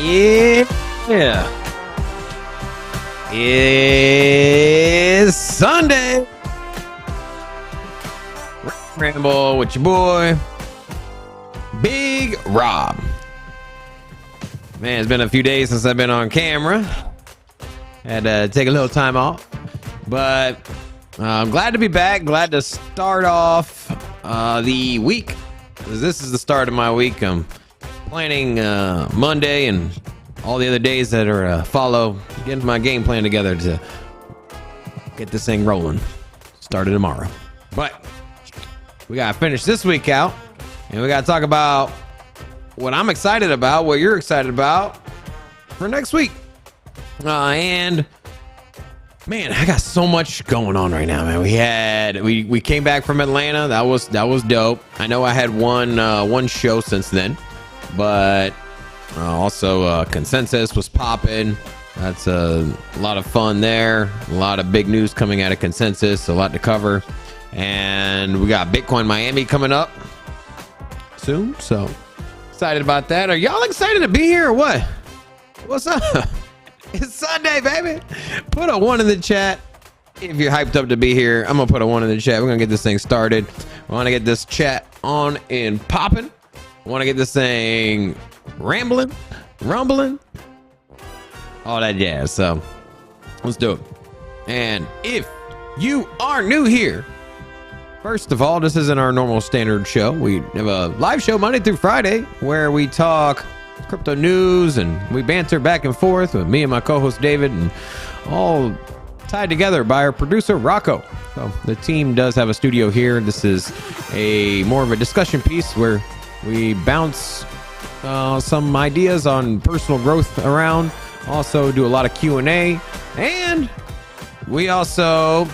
Yeah. It's Sunday. Ramble with your boy, Big Rob. Man, it's been a few days since I've been on camera. Had to take a little time off. But I'm glad to be back. Glad to start off the week. This is the start of my week. I'm planning Monday and all the other days that are follow, getting my game plan together to get this thing rolling. Started tomorrow. But we got to finish this week out, and we got to talk about what I'm excited about, what you're excited about for next week. And man, I got so much going on right now, man. We came back from Atlanta. That was dope. I know I had one show since then, but also Consensus was popping. That's a lot of fun there. A lot of big news coming out of Consensus. A lot to cover. And we got Bitcoin Miami coming up soon. So excited about that. Are y'all excited to be here or what? What's up? It's Sunday, baby. Put a 1 in the chat if you're hyped up to be here. I'm going to put a 1 in the chat. We're going to get this thing started. I want to get this chat on and popping. I want to get this thing rambling, rumbling, all that jazz. So let's do it. And if you are new here, first of all, this isn't our normal standard show. We have a live show Monday through Friday where we talk crypto news and we banter back and forth with me and my co-host David, and all tied together by our producer Rocco. So the team does have a studio here. This is a more of a discussion piece where we bounce some ideas on personal growth around. Also do a lot of Q&A, and we also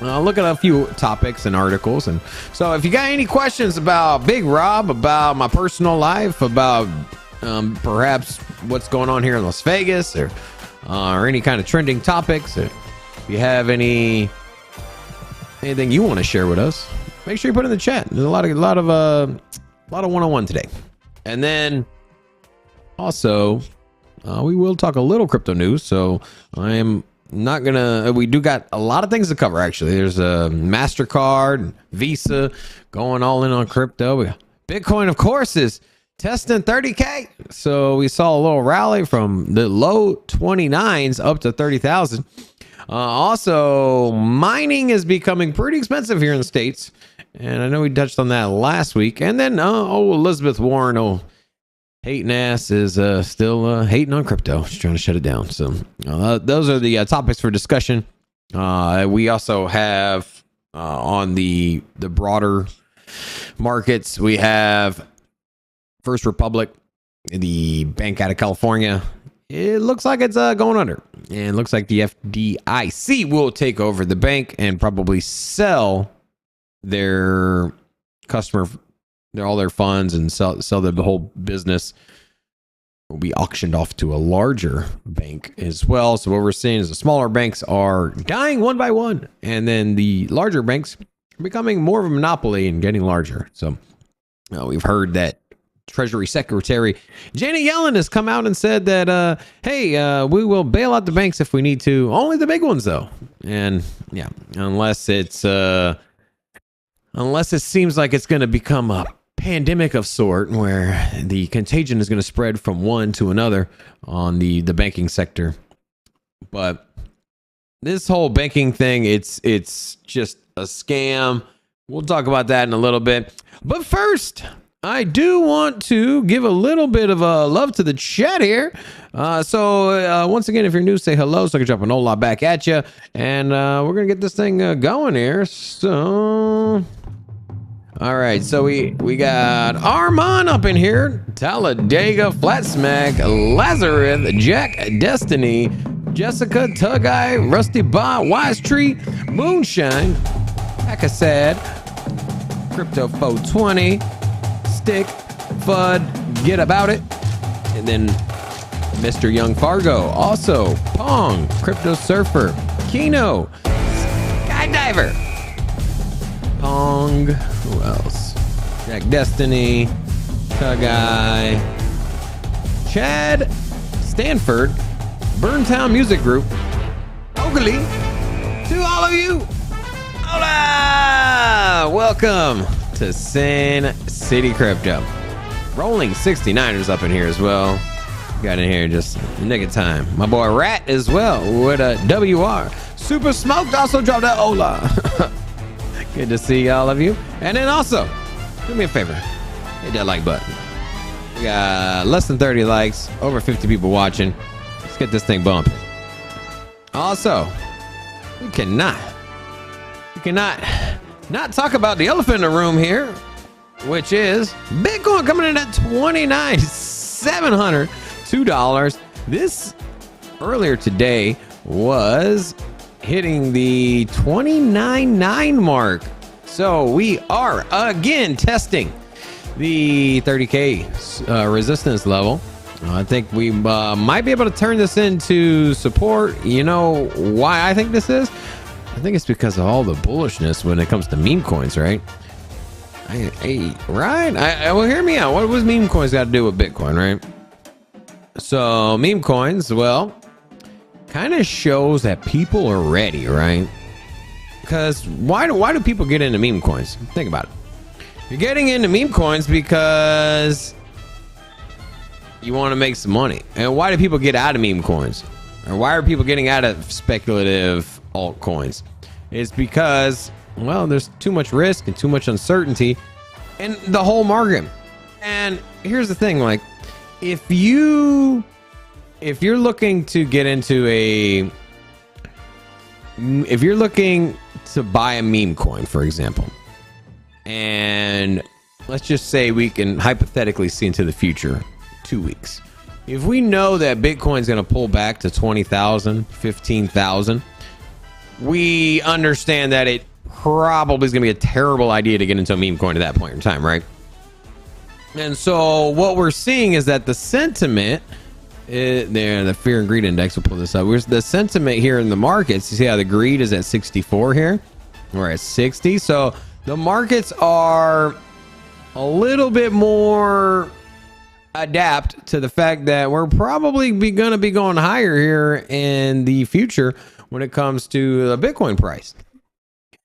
look at a few topics and articles. And so if you got any questions about Big Rob, about my personal life, about perhaps what's going on here in Las Vegas, or any kind of trending topics, or if you have anything you want to share with us, make sure you put it in the chat. There's a lot of one-on-one today. And then also we will talk a little crypto news. So I'm not gonna, we do got a lot of things to cover. Actually, there's a MasterCard, Visa going all in on crypto. Bitcoin, of course, is testing 30K. So we saw a little rally from the low 29s up to 30,000. Also, mining is becoming pretty expensive here in the States. And I know we touched on that last week. And then, Elizabeth Warren, hating ass, is still hating on crypto. She's trying to shut it down. So those are the topics for discussion. We also have on the broader markets, we have First Republic, the bank out of California. It looks like it's going under. And it looks like the FDIC will take over the bank and probably sell their all their funds, and sell the whole business will be auctioned off to a larger bank as well. So what we're seeing is the smaller banks are dying one by one, and then the larger banks are becoming more of a monopoly and getting larger. So we've heard that Treasury Secretary Janet Yellen has come out and said that, hey, we will bail out the banks if we need to. Only the big ones, though. And yeah, unless it seems like it's going to become a pandemic of sort where the contagion is going to spread from one to another on the banking sector. But this whole banking thing, it's just a scam. We'll talk about that in a little bit. But first, I do want to give a little bit of love to the chat here. So once again, if you're new, say hello so I can drop an hola back at you. And we're going to get this thing going here. So all right, so we got Armand up in here, Talladega, Flat Smack, Lazarus, Jack, Destiny, Jessica, Tug Eye, Rusty Bot, Wise Tree, Moonshine, Packasad, Crypto 420, Stick, Fud, Get About It, and then Mr. Young Fargo, also Pong, Crypto Surfer, Kino, Skydiver, Pong, who else? Jack Destiny, Tug Eye, Chad Stanford, Burntown Music Group, Oakley, to all of you, hola! Welcome to Sin City Crypto. Rolling 69ers up in here as well. Got in here just nick of time. My boy Rat as well with a WR. Super Smoked also dropped a hola. Good to see all of you. And then also, do me a favor, hit that like button. We got less than 30 likes, over 50 people watching. Let's get this thing bumping. Also, we cannot not talk about the elephant in the room here, which is Bitcoin coming in at $29,702. This earlier today was hitting the 29.9 mark. So we are again testing the 30K resistance level. I think we might be able to turn this into support. You know why I think this is? I think it's because of all the bullishness when it comes to meme coins, right? Well, hear me out. What was meme coins got to do with Bitcoin, right? So meme coins, well, kind of shows that people are ready, right? Because why do people get into meme coins? Think about it. You're getting into meme coins because you want to make some money. And why do people get out of meme coins? Or why are people getting out of speculative altcoins? It's because, well, there's too much risk and too much uncertainty in the whole market. And here's the thing, like, if you're looking to get into if you're looking to buy a meme coin, for example, and let's just say we can hypothetically see into the future 2 weeks. If we know that Bitcoin's going to pull back to 20,000, 15,000, we understand that it probably is going to be a terrible idea to get into a meme coin at that point in time, right? And so what we're seeing is that the sentiment, the fear and greed index, we'll pull this up. Where's the sentiment here in the markets? You see how the greed is at 64 here? We're at 60. So the markets are a little bit more adapt to the fact that we're probably going to be going higher here in the future when it comes to the Bitcoin price.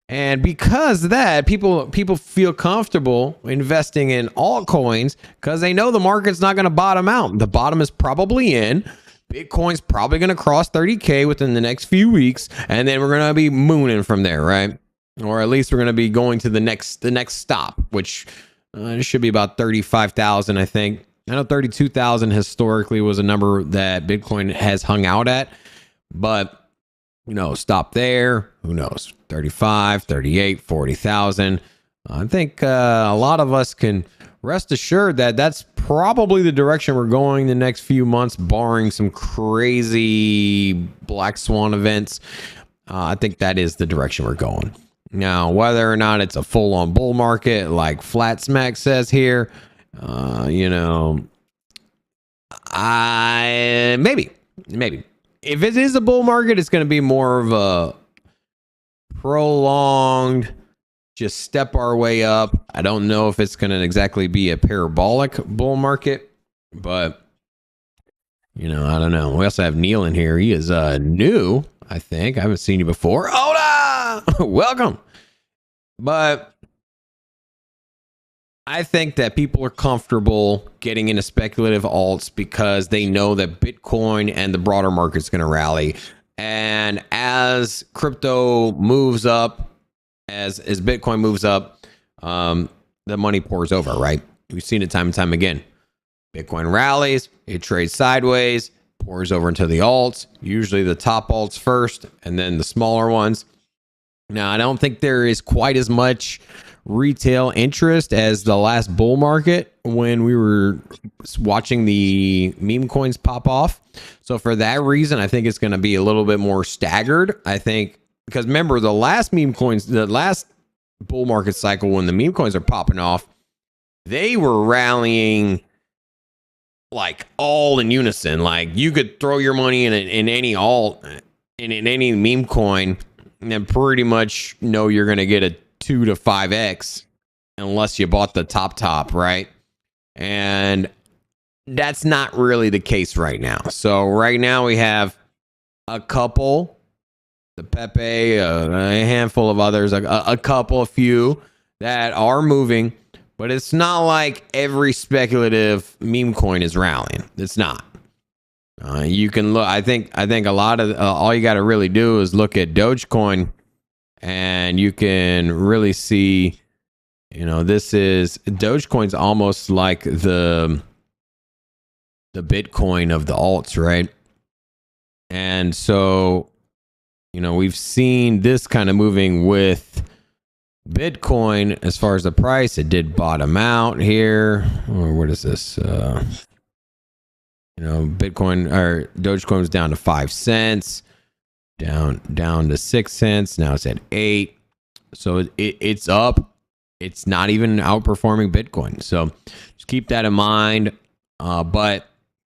And because of that, people feel comfortable investing in altcoins because they know the market's not going to bottom out. The bottom is probably in. Bitcoin's probably going to cross 30K within the next few weeks, and then we're going to be mooning from there, right? Or at least we're going to be going to the next stop, which should be about 35,000, I think. I know 32,000 historically was a number that Bitcoin has hung out at, but stop there. Who knows? 35, 38, 40,000. I think a lot of us can rest assured that that's probably the direction we're going the next few months, barring some crazy black swan events. I think that is the direction we're going. Now, whether or not it's a full-on bull market, like Flat Smack says here, maybe. If it is a bull market, it's going to be more of a prolonged, just step our way up. I don't know if it's going to exactly be a parabolic bull market, but I don't know. We also have Neil in here. He is new, I think. I haven't seen you before. Hola! Welcome. But I think that people are comfortable getting into speculative alts because they know that Bitcoin and the broader market's going to rally. And as crypto moves up, as Bitcoin moves up, the money pours over, right? We've seen it time and time again. Bitcoin rallies, it trades sideways, pours over into the alts, usually the top alts first, and then the smaller ones. Now, I don't think there is quite as much retail interest as the last bull market when we were watching the meme coins pop off. So for that reason, I think it's going to be a little bit more staggered. I think because remember the last bull market cycle when the meme coins are popping off, they were rallying like all in unison. Like you could throw your money in any alt in any meme coin and pretty much know you're going to get a 2 to 5x unless you bought the top, right? And that's not really the case right now. So right now we have a couple, the Pepe, a handful of others, a few that are moving, but it's not like every speculative meme coin is rallying. It's not. You can look. I think a lot of all you got to really do is look at Dogecoin, and you can really see. This is Dogecoin's almost like the Bitcoin of the alts, right? And so, we've seen this kind of moving with Bitcoin as far as the price. It did bottom out here. Or what is this? Bitcoin or Dogecoin was down to 5 cents, down to 6 cents. Now it's at 8. So it's up. It's not even outperforming Bitcoin. So just keep that in mind. But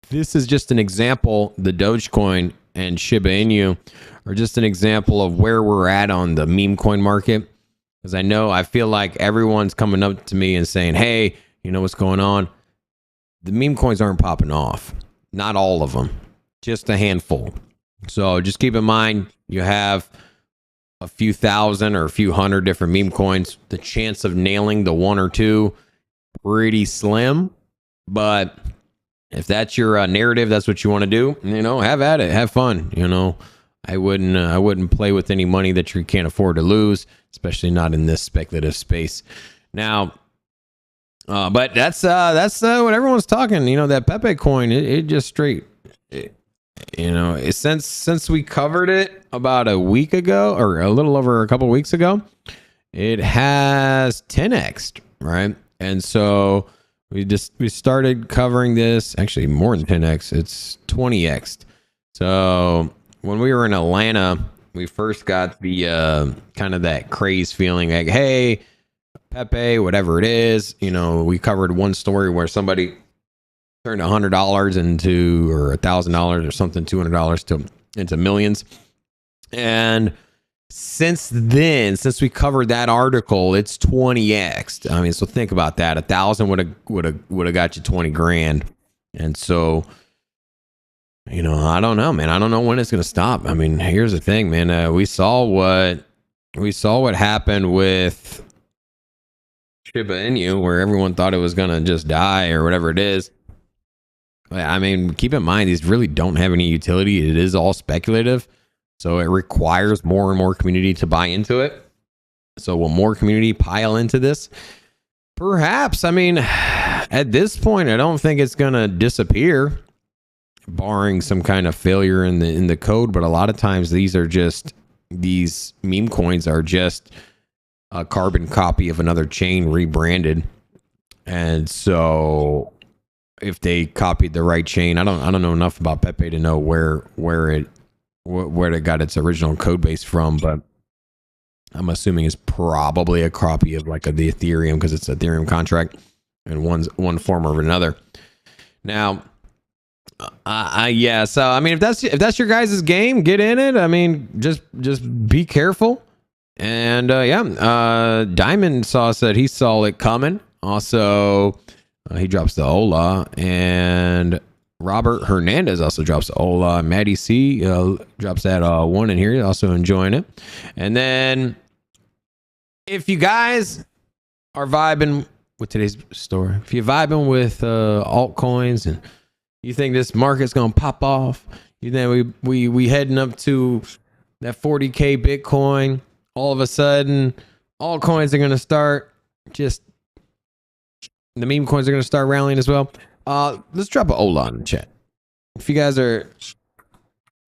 this is just an example. The Dogecoin and Shiba Inu are just an example of where we're at on the meme coin market. Because I feel like everyone's coming up to me and saying, hey, what's going on? The meme coins aren't popping off. Not all of them, just a handful. So just keep in mind, you have a few thousand or a few hundred different meme coins. The chance of nailing the one or two, pretty slim. But if that's your narrative, that's what you want to do, have at it, have fun. I wouldn't play with any money that you can't afford to lose, especially not in this speculative space. Now, but that's what everyone's talking. That Pepe coin, it just straight. Since we covered it about a week ago, or a little over a couple weeks ago, it has 10x, right? And so we started covering this. Actually, more than 10x. It's 20x. So when we were in Atlanta, we first got the kind of that craze feeling like, hey, Pepe, whatever it is, we covered one story where somebody turned $100 into, or $1,000 or something, $200 into millions. And since then, since we covered that article, it's 20x. I mean, so think about that. 1,000 would have got you 20 grand. And so, I don't know, man. I don't know when it's going to stop. I mean, here's the thing, man. We saw what happened with Shiba Inu, where everyone thought it was going to just die or whatever it is. I mean, keep in mind, these really don't have any utility. It is all speculative. So it requires more and more community to buy into it. So will more community pile into this? Perhaps. I mean, at this point, I don't think it's going to disappear, barring some kind of failure in the code. But a lot of times these meme coins are just a carbon copy of another chain rebranded. And so if they copied the right chain, I don't know enough about Pepe to know where it got its original code base from, but I'm assuming it's probably a copy of like the Ethereum, because it's an Ethereum contract in one form or another. Now, yeah. So I mean, if that's your guys' game, get in it. I mean, just be careful. And Diamond said he saw it coming. Also, he drops the Ola, and Robert Hernandez also drops the Ola. Maddie C drops that one in here, also enjoying it. And then, if you guys are vibing with today's story, if you're vibing with altcoins and you think this market's gonna pop off, you think we heading up to that 40K Bitcoin, all of a sudden altcoins are gonna start the meme coins are gonna start rallying as well. Let's drop an Ola in the chat. If you guys I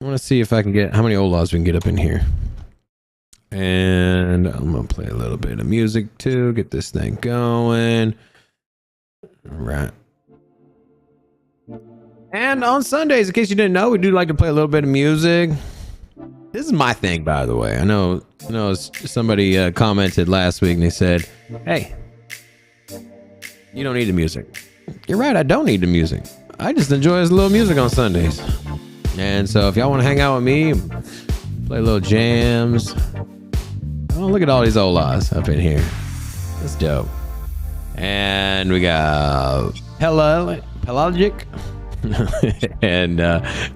want to see if I can get how many Olas we can get up in here. And I'm gonna play a little bit of music too, get this thing going. All right. And on Sundays, in case you didn't know, we do like to play a little bit of music. This is my thing, by the way. I know somebody commented last week and they said, hey, you don't need the music. You're right, I don't need the music. I just enjoy this little music on Sundays. And so if y'all want to hang out with me, play little jams. Oh, look at all these Olas up in here. That's dope. And we got Pelagic and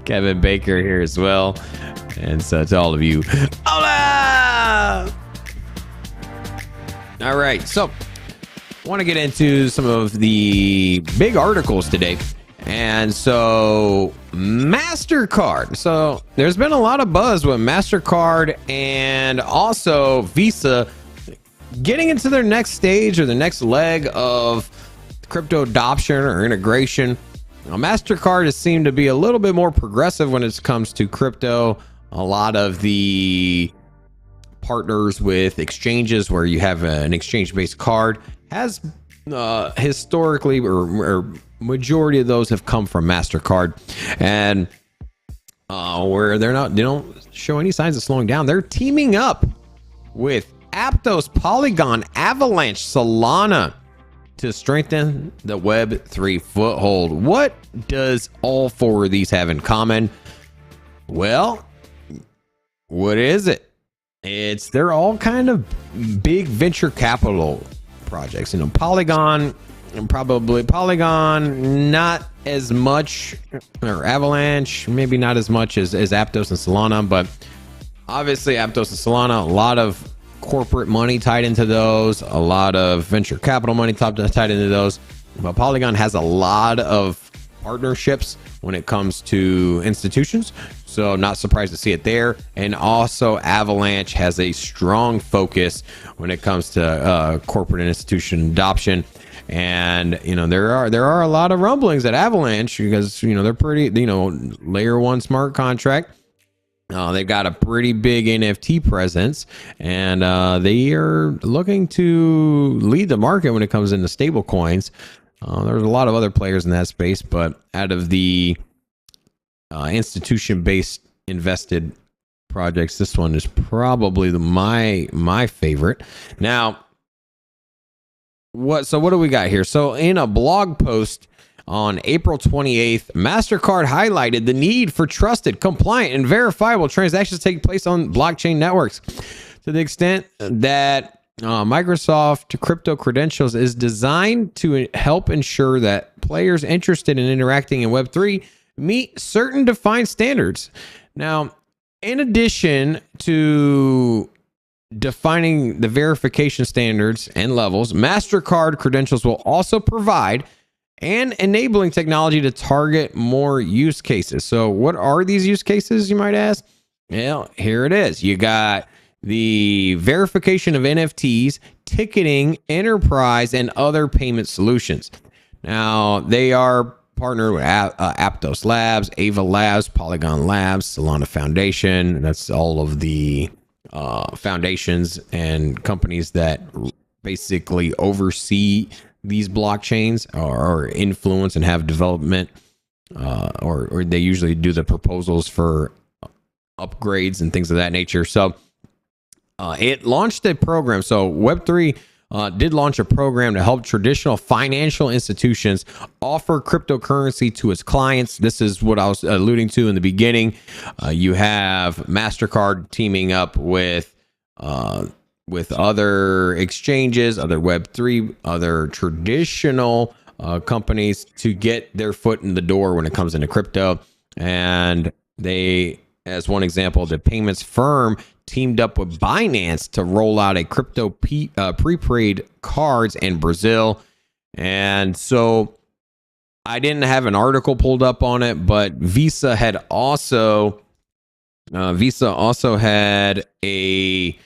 Kevin Baker here as well. And so to all of you, hola! All right, so I want to get into some of the big articles today. And so MasterCard. So there's been a lot of buzz with MasterCard and also Visa getting into their next stage or the next leg of crypto adoption or integration. Now, MasterCard has seemed to be a little bit more progressive when it comes to crypto. A lot of the partners with exchanges where you have an exchange-based card has historically or majority of those have come from MasterCard, and where they don't show any signs of slowing down. They're teaming up with Aptos, Polygon, Avalanche, Solana to strengthen the Web3 foothold. What does all four of these have in common? Well, what is it? They're all kind of big venture capital projects. You know, Polygon, not as much, or Avalanche, maybe not as much as Aptos and Solana, but obviously Aptos and Solana, a lot of corporate money tied into those, a lot of venture capital money tied into those. But Polygon has a lot of partnerships when it comes to institutions, so not surprised to see it there. And also Avalanche has a strong focus when it comes to corporate and institution adoption. And you know, there are a lot of rumblings at Avalanche because, you know, they're pretty, you know, layer one smart contract. They've got a pretty big NFT presence, and they are looking to lead the market when it comes into stable coins. There's a lot of other players in that space, but out of the institution-based invested projects, this one is probably my favorite. Now, what do we got here? So in a blog post on April 28th, MasterCard highlighted the need for trusted, compliant, and verifiable transactions to take place on blockchain networks. To the extent that Microsoft Crypto Credentials is designed to help ensure that players interested in interacting in Web3 meet certain defined standards. Now, in addition to defining the verification standards and levels, MasterCard Credentials will also provide and enabling technology to target more use cases. So what are these use cases, you might ask? Well, here it is. You got the verification of NFTs, ticketing, enterprise, and other payment solutions. Now, they are partnered with Aptos Labs, Ava Labs, Polygon Labs, Solana Foundation. That's all of the foundations and companies that basically oversee these blockchains or influence and have development, or they usually do the proposals for upgrades and things of that nature. So it launched a program. So Web3 did launch a program to help traditional financial institutions offer cryptocurrency to its clients. This is what I was alluding to in the beginning. You have MasterCard teaming up with other exchanges, other Web3, other traditional companies to get their foot in the door when it comes into crypto. And they, as one example, the payments firm teamed up with Binance to roll out a crypto prepaid cards in Brazil. And so I didn't have an article pulled up on it, but Visa also had a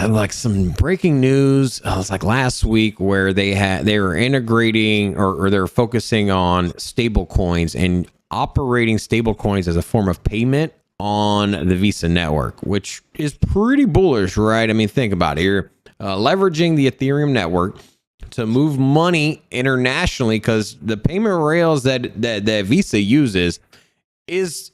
like some breaking news. It was like last week where they were integrating or they're focusing on stable coins and operating stable coins as a form of payment on the Visa network, which is pretty bullish, right? I mean, think about it. You're leveraging the Ethereum network to move money internationally because the payment rails that Visa uses is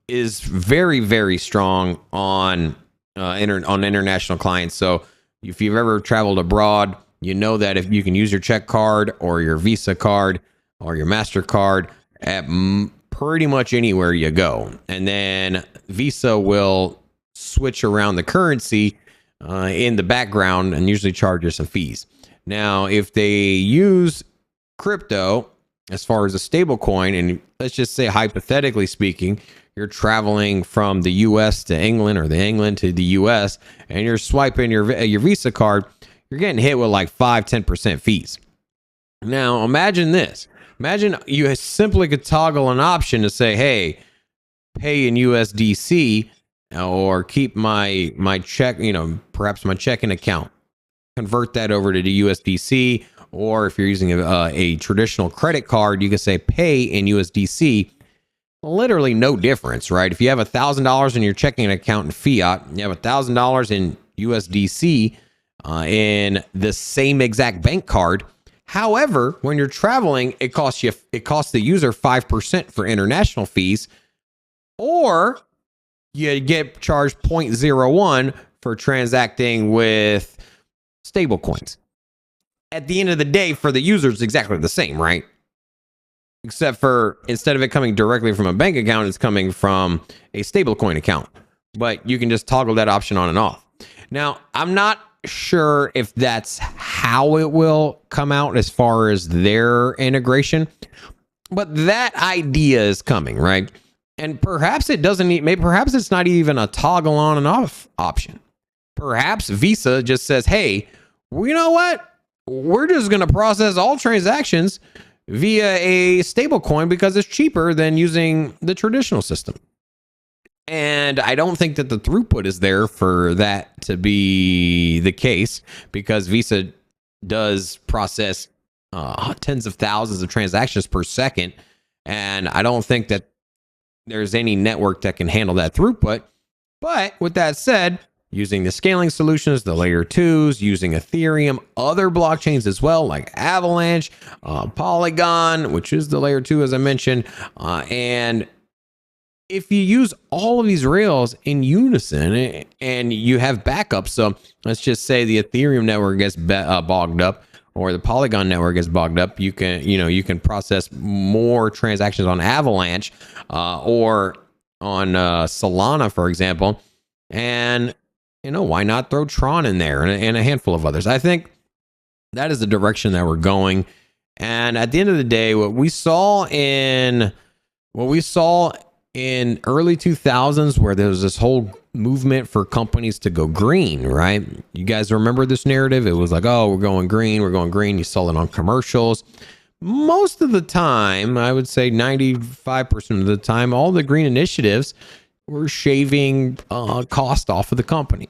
very, very strong on international clients. So if you've ever traveled abroad, you know that if you can use your check card or your Visa card or your MasterCard at pretty much anywhere you go. And then Visa will switch around the currency in the background and usually charge you some fees. Now, if they use crypto as far as a stable coin, and let's just say hypothetically speaking, you're traveling from the US to England or the England to the US, and you're swiping your Visa card, you're getting hit with like 5-10% fees. Now imagine this. Imagine you simply could toggle an option to say, hey, pay in USDC or keep my check, perhaps my checking account, convert that over to the USDC. Or if you're using a traditional credit card, you can say pay in USDC. Literally no difference, right? If you have $1,000 in your checking account in fiat, you have $1,000 in USDC in the same exact bank card. However, when you're traveling, it costs the user 5% for international fees, or you get charged 0.01 for transacting with stable coins. At the end of the day, for the user, it's exactly the same, right? Except for instead of it coming directly from a bank account, it's coming from a stablecoin account. But you can just toggle that option on and off. Now, I'm not sure if that's how it will come out as far as their integration, but that idea is coming, right? And perhaps it doesn't need, maybe perhaps it's not even a toggle on and off option. Perhaps Visa just says, hey, well, you know what? We're just going to process all transactions via a stable coin because it's cheaper than using the traditional system. And I don't think that the throughput is there for that to be the case, because Visa does process tens of thousands of transactions per second. And I don't think that there's any network that can handle that throughput. But with that said, using the scaling solutions, the layer 2s, using Ethereum, other blockchains as well, like Avalanche, Polygon, which is the layer 2, as I mentioned. And if you use all of these rails in unison and you have backups, so let's just say the Ethereum network gets bogged up, or the Polygon network gets bogged up, you can process more transactions on Avalanche or on Solana, for example. And why not throw Tron in there and a handful of others? I think that is the direction that we're going. And at the end of the day, what we saw in early 2000s, where there was this whole movement for companies to go green, right? You guys remember this narrative? It was like, oh, we're going green. You saw it on commercials. Most of the time, I would say 95% of the time, all the green initiatives were shaving cost off of the company.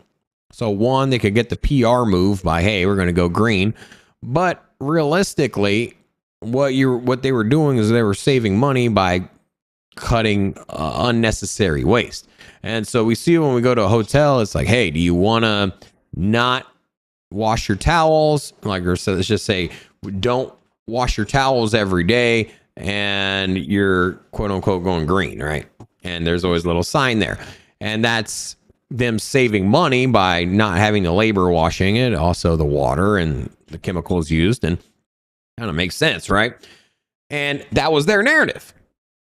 So one, they could get the PR move by, hey, we're going to go green. But realistically, what they were doing is they were saving money by cutting unnecessary waste. And so we see when we go to a hotel, it's like, hey, do you want to not wash your towels? Like, or so let's just say, don't wash your towels every day, and you're quote unquote going green, right? And there's always a little sign there. And that's them saving money by not having the labor washing it, also the water and the chemicals used, and kind of makes sense, right? And that was their narrative.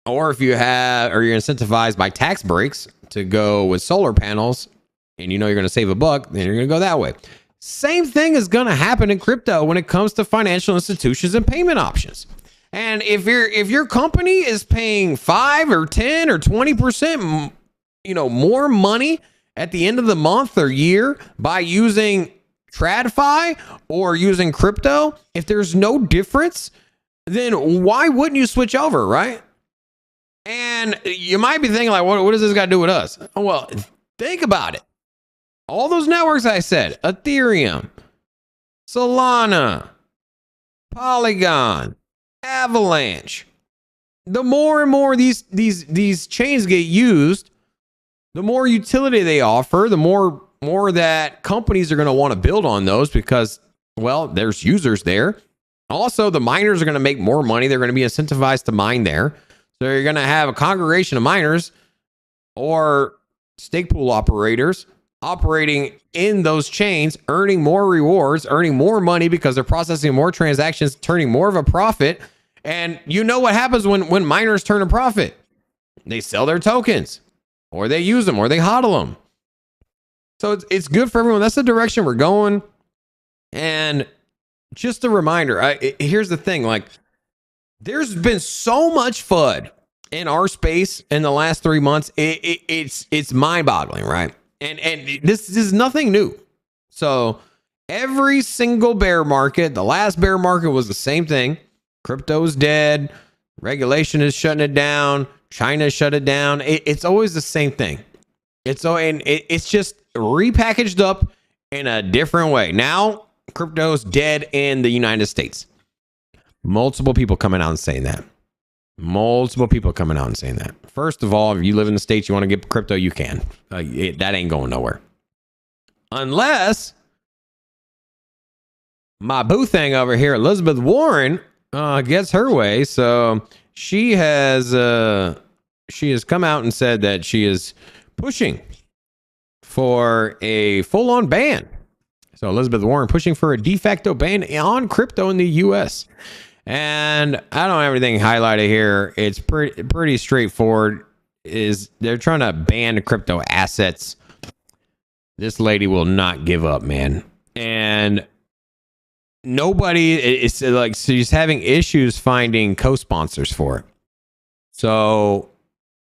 Or if you're incentivized by tax breaks to go with solar panels, and you're going to save $1, then you're going to go that way. Same thing is going to happen in crypto when it comes to financial institutions and payment options. And if your company is paying 5 or 10 or 20%, more money at the end of the month or year by using TradFi or using crypto, if there's no difference, then why wouldn't you switch over, right? And you might be thinking, like, what does this got to do with us? Well, think about it. All those networks I said, Ethereum, Solana, Polygon, Avalanche, the more and more these chains get used, the more utility they offer, the more that companies are going to want to build on those, because, well, there's users there. Also, the miners are going to make more money. They're going to be incentivized to mine there. So you're going to have a congregation of miners or stake pool operators operating in those chains, earning more rewards, earning more money because they're processing more transactions, turning more of a profit. And you know what happens when miners turn a profit? They sell their tokens, or they use them, or they hodl them. So it's good for everyone. That's the direction we're going. And just a reminder, here's the thing, like, There's been so much FUD in our space in the last 3 months. It's mind-boggling, right? And this is nothing new. So every single bear market, the last bear market was the same thing. Crypto's dead. Regulation is shutting it down. China shut it down. It's always the same thing. It's just repackaged up in a different way. Now, crypto's dead in the United States. Multiple people coming out and saying that. First of all, if you live in the States, you want to get crypto, you can. That ain't going nowhere. Unless my boo thing over here, Elizabeth Warren, gets her way. So she has come out and said that she is pushing for a full-on ban. So Elizabeth Warren pushing for a de facto ban on crypto in the U.S. And I don't have everything highlighted here. It's pretty straightforward. They're trying to ban crypto assets. This lady will not give up, man. And nobody is like, she's having issues finding co-sponsors for it. So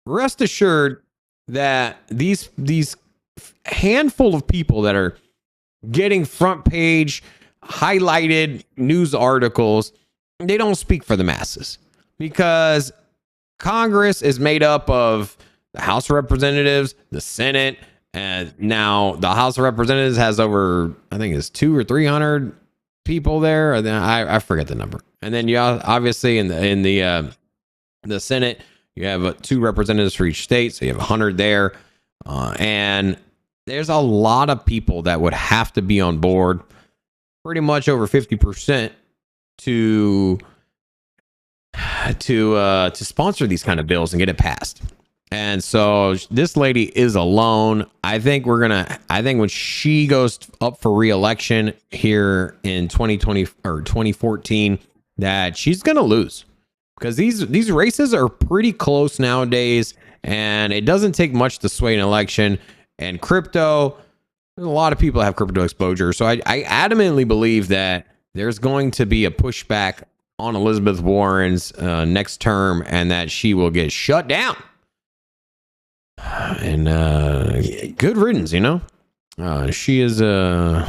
rest assured that these handful of people that are getting front page highlighted news articles, they don't speak for the masses, because Congress is made up of the House of Representatives, the Senate, and now the House of Representatives has over, I think it's 200 or 300 people there. And then I forget the number. And then you obviously in the Senate, you have 2 representatives for each state, so you have 100 there. And there's a lot of people that would have to be on board, pretty much over 50%, to sponsor these kind of bills and get it passed. And so this lady is alone. I think when she goes up for re-election here in 2020 or 2014, that she's going to lose, because these races are pretty close nowadays, and it doesn't take much to sway an election. And crypto, a lot of people have crypto exposure. So I adamantly believe that there's going to be a pushback on Elizabeth Warren's next term, and that she will get shut down. And good riddance, you know. She is nobody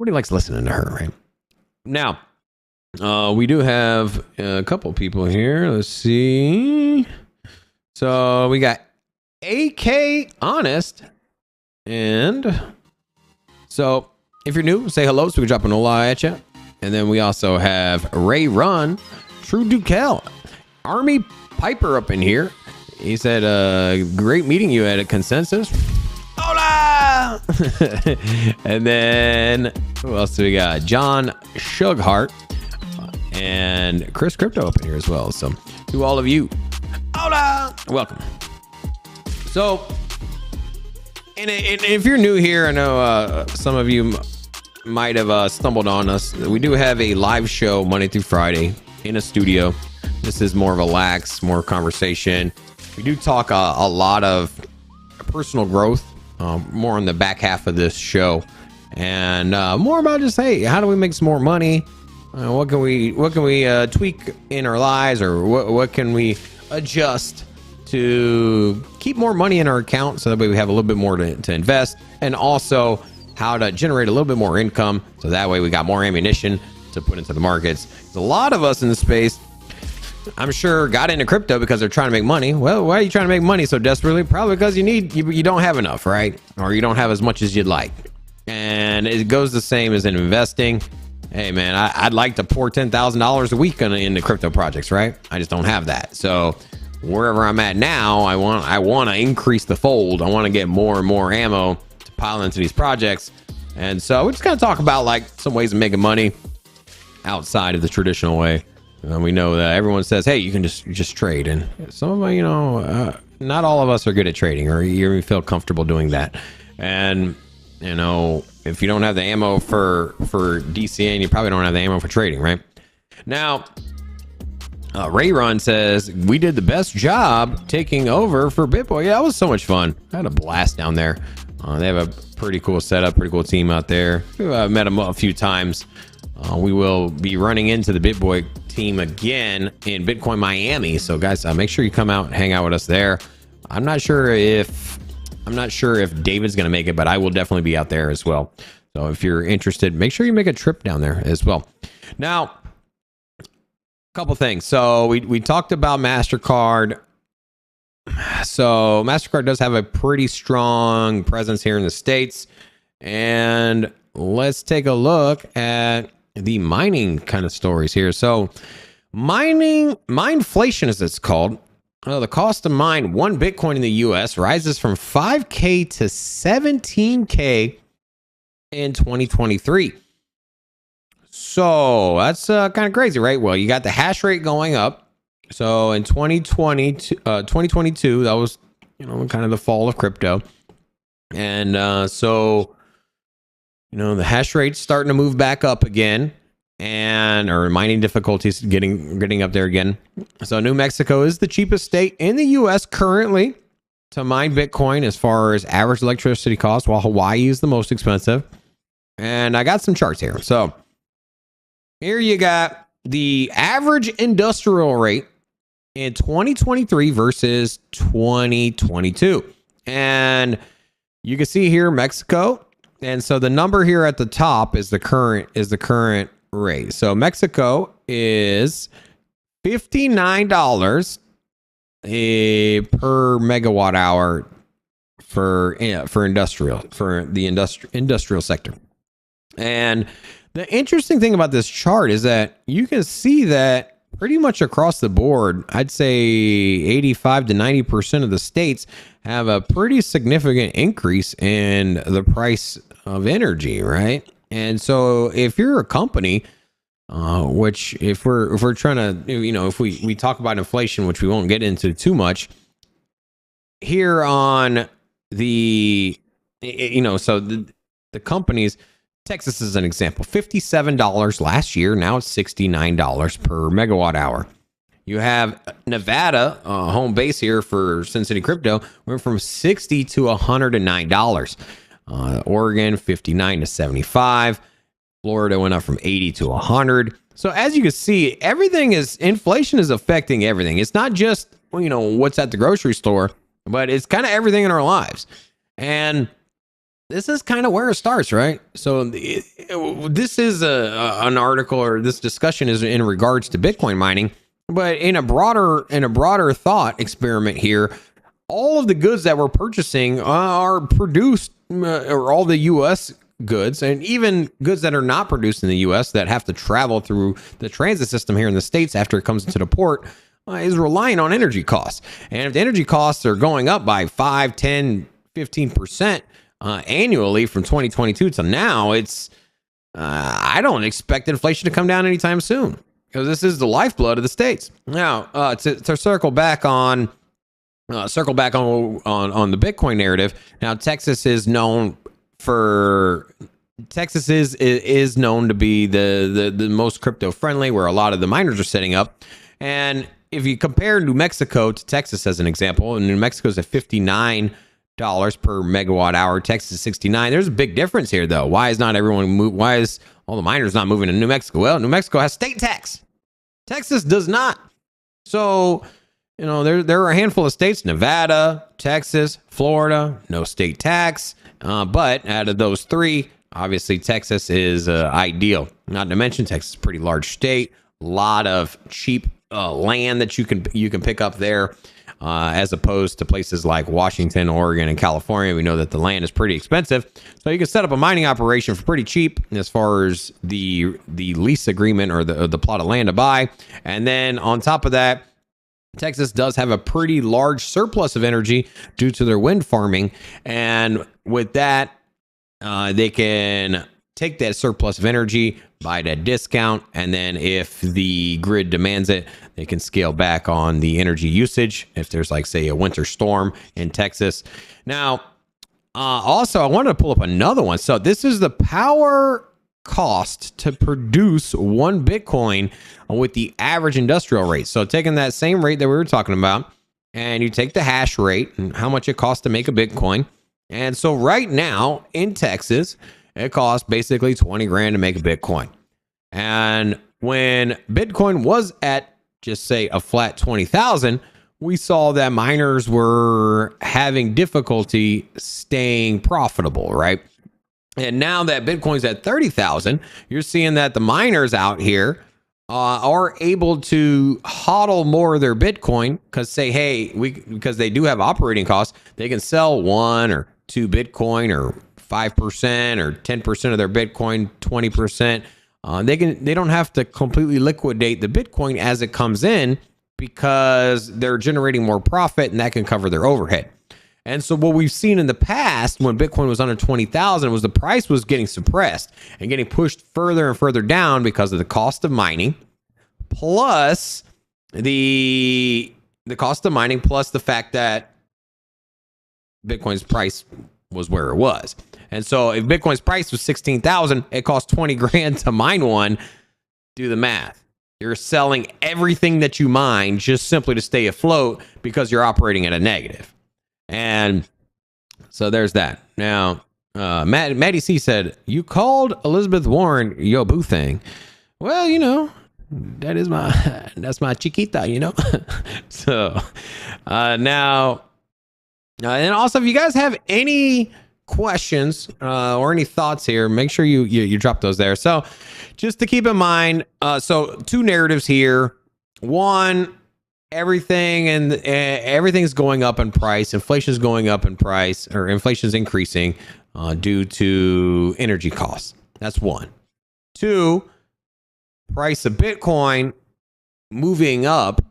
likes listening to her, right? Now, we do have a couple people here. Let's see. So we got AK Honest, and so if you're new, say hello so we can drop an hola at you. And then we also have Ray Run, True Dukel, Army Piper up in here. He said, great meeting you at a Consensus. Hola! And then who else do we got? John Shughart and Chris Crypto up in here as well. So to all of you, hola! Welcome. So, and if you're new here, I know some of you might have stumbled on us. We do have a live show Monday through Friday in a studio. This is more relaxed, more conversation. We do talk a lot of personal growth, more on the back half of this show, and more about just, hey, how do we make some more money? What can we tweak in our lives, or what can we adjust to keep more money in our account, so that way we have a little bit more to invest, and also how to generate a little bit more income, so that way we got more ammunition to put into the markets. There's a lot of us in the space, I'm sure, got into crypto because they're trying to make money. Well, why are you trying to make money so desperately? Probably because you don't have enough, right? Or you don't have as much as you'd like. And it goes the same as in investing. Hey man, I'd like to pour $10,000 a week into crypto projects, right? I just don't have that. So wherever I'm at now, I want to increase the fold. I want to get more and more ammo to pile into these projects. And so we're just going to talk about like some ways of making money outside of the traditional way. We know that everyone says, hey, you can just trade. And some of them, not all of us are good at trading, or you even feel comfortable doing that. And, if you don't have the ammo for DCA, you probably don't have the ammo for trading, right? Now, Ray Run says, we did the best job taking over for BitBoy. Yeah, that was so much fun. I had a blast down there. They have a pretty cool setup, pretty cool team out there. I've met them a few times. We will be running into the BitBoy team again in Bitcoin Miami. So guys, make sure you come out and hang out with us there. I'm not sure if David's going to make it, but I will definitely be out there as well. So if you're interested, make sure you make a trip down there as well. Now, a couple things. So we talked about MasterCard. So MasterCard does have a pretty strong presence here in the States. And let's take a look at the mining kind of stories here. So mineflation, as it's called. The cost to mine one Bitcoin in the US rises from 5K to 17K in 2023. So that's kind of crazy, right? Well, you got the hash rate going up. So in 2022, that was, kind of the fall of crypto. And so the hash rate's starting to move back up again, or mining difficulties getting up there again. So New Mexico is the cheapest state in the US currently to mine Bitcoin as far as average electricity cost, while Hawaii is the most expensive. And I got some charts here. So here you got the average industrial rate in 2023 versus 2022. And you can see here Mexico. And so the number here at the top is the current rate. So Mexico is $59 per megawatt hour for the industrial sector. And the interesting thing about this chart is that you can see that pretty much across the board, I'd say 85 to 90% of the states have a pretty significant increase in the price of energy, right? And so if you're a company, which if we're trying to, if we talk about inflation, which we won't get into too much here on the, so the companies, Texas is an example, $57 last year. Now it's $69 per megawatt hour. You have Nevada, home base here for Sin City Crypto, went from $60 to $109. Oregon, $59 to $75. Florida went up from $80 to $100. So as you can see, inflation is affecting everything. It's not just, what's at the grocery store, but it's kind of everything in our lives. And this is kind of where it starts, right? So this is an article, or this discussion is in regards to Bitcoin mining, but in a broader thought experiment here, all of the goods that we're purchasing are produced, or all the U.S. goods, and even goods that are not produced in the U.S. that have to travel through the transit system here in the States after it comes into the port, is relying on energy costs. And if the energy costs are going up by 5, 10, 15%, annually from 2022 to now, I don't expect inflation to come down anytime soon, because this is the lifeblood of the states. Now, to circle back on the Bitcoin narrative. Now, Texas is known to be the most crypto friendly, where a lot of the miners are setting up. And if you compare New Mexico to Texas as an example, and New Mexico is at $59 per megawatt hour, Texas 69. There's a big difference here, though. Why is all the miners not moving to New Mexico? Well, New Mexico has state tax. Texas does not. So, there are a handful of states: Nevada, Texas, Florida, no state tax. But out of those three, obviously Texas is ideal. Not to mention, Texas is a pretty large state. A lot of cheap land that you can pick up there. As opposed to places like Washington, Oregon, and California. We know that the land is pretty expensive. So you can set up a mining operation for pretty cheap as far as the lease agreement, or the plot of land to buy. And then on top of that, Texas does have a pretty large surplus of energy due to their wind farming. And with that, they can take that surplus of energy, buy it at a discount, and then if the grid demands it, they can scale back on the energy usage if there's, like, say, a winter storm in Texas. Now, also, I wanted to pull up another one. So this is the power cost to produce one Bitcoin with the average industrial rate. So taking that same rate that we were talking about, and you take the hash rate and how much it costs to make a Bitcoin. And so right now in Texas, it costs basically 20 grand to make a Bitcoin. And when Bitcoin was at, just say, a flat 20,000, we saw that miners were having difficulty staying profitable, right? And now that Bitcoin's at 30,000, you're seeing that the miners out here are able to hodl more of their Bitcoin because say, hey, because they do have operating costs, they can sell 1 or 2 Bitcoin or 5% or 10% of their Bitcoin, 20%. They don't have to completely liquidate the Bitcoin as it comes in because they're generating more profit and that can cover their overhead. And so what we've seen in the past when Bitcoin was under 20,000 was the price was getting suppressed and getting pushed further and further down because of the cost of mining, plus the cost of mining, plus the fact that Bitcoin's price was where it was. And so if Bitcoin's price was 16,000, it costs 20 grand to mine one. Do the math. You're selling everything that you mine just simply to stay afloat because you're operating at a negative. And so there's that. Now, Maddie C said, you called Elizabeth Warren yo boo thing. Well, you know, that's my chiquita, you know. So now, and also if you guys have any questions or any thoughts here, make sure you drop those there. So just to keep in mind, so 2 narratives here. One, everything's going up in price. Inflation's going up in price, or inflation's increasing due to energy costs. That's 1. 2, price of Bitcoin moving up.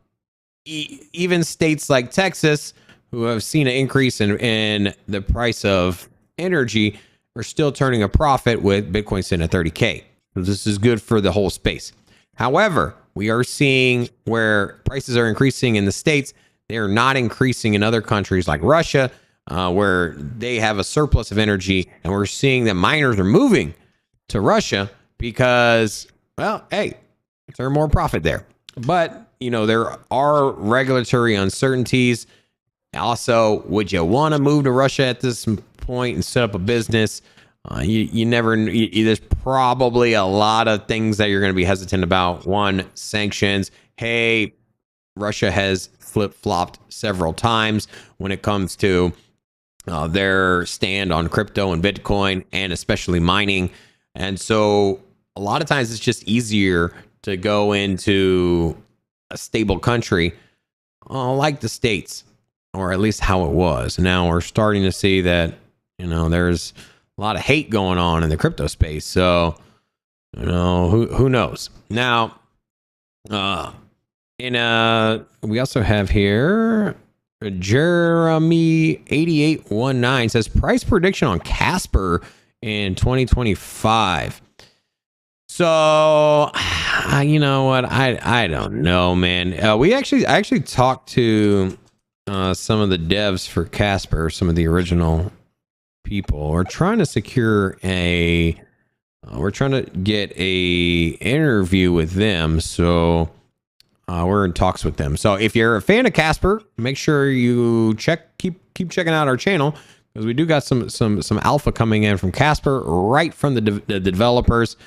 Even states like Texas, who have seen an increase in the price of energy, are still turning a profit with Bitcoin sitting at 30K. So this is good for the whole space. However, we are seeing where prices are increasing in the States. They are not increasing in other countries like Russia, where they have a surplus of energy. And we're seeing that miners are moving to Russia because, well, hey, there's more profit there. But, you know, there are regulatory uncertainties. Also, would you want to move to Russia at this point and set up a business? You never. There's probably a lot of things that you're going to be hesitant about. 1, sanctions. Hey, Russia has flip-flopped several times when it comes to their stand on crypto and Bitcoin, and especially mining. And so a lot of times it's just easier to go into a stable country like the States, or at least how it was. Now we're starting to see that, you know, there's a lot of hate going on in the crypto space. So, you know, who knows? Now, we also have here Jeremy 8819 says price prediction on Casper in 2025. So, you know what? I don't know, man. I actually talked to some of the devs for Casper, some of the original people. We're trying to secure we're trying to get a interview with them. So we're in talks with them. So if you're a fan of Casper, make sure you keep checking out our channel, because we do got some alpha coming in from Casper, right from the developers.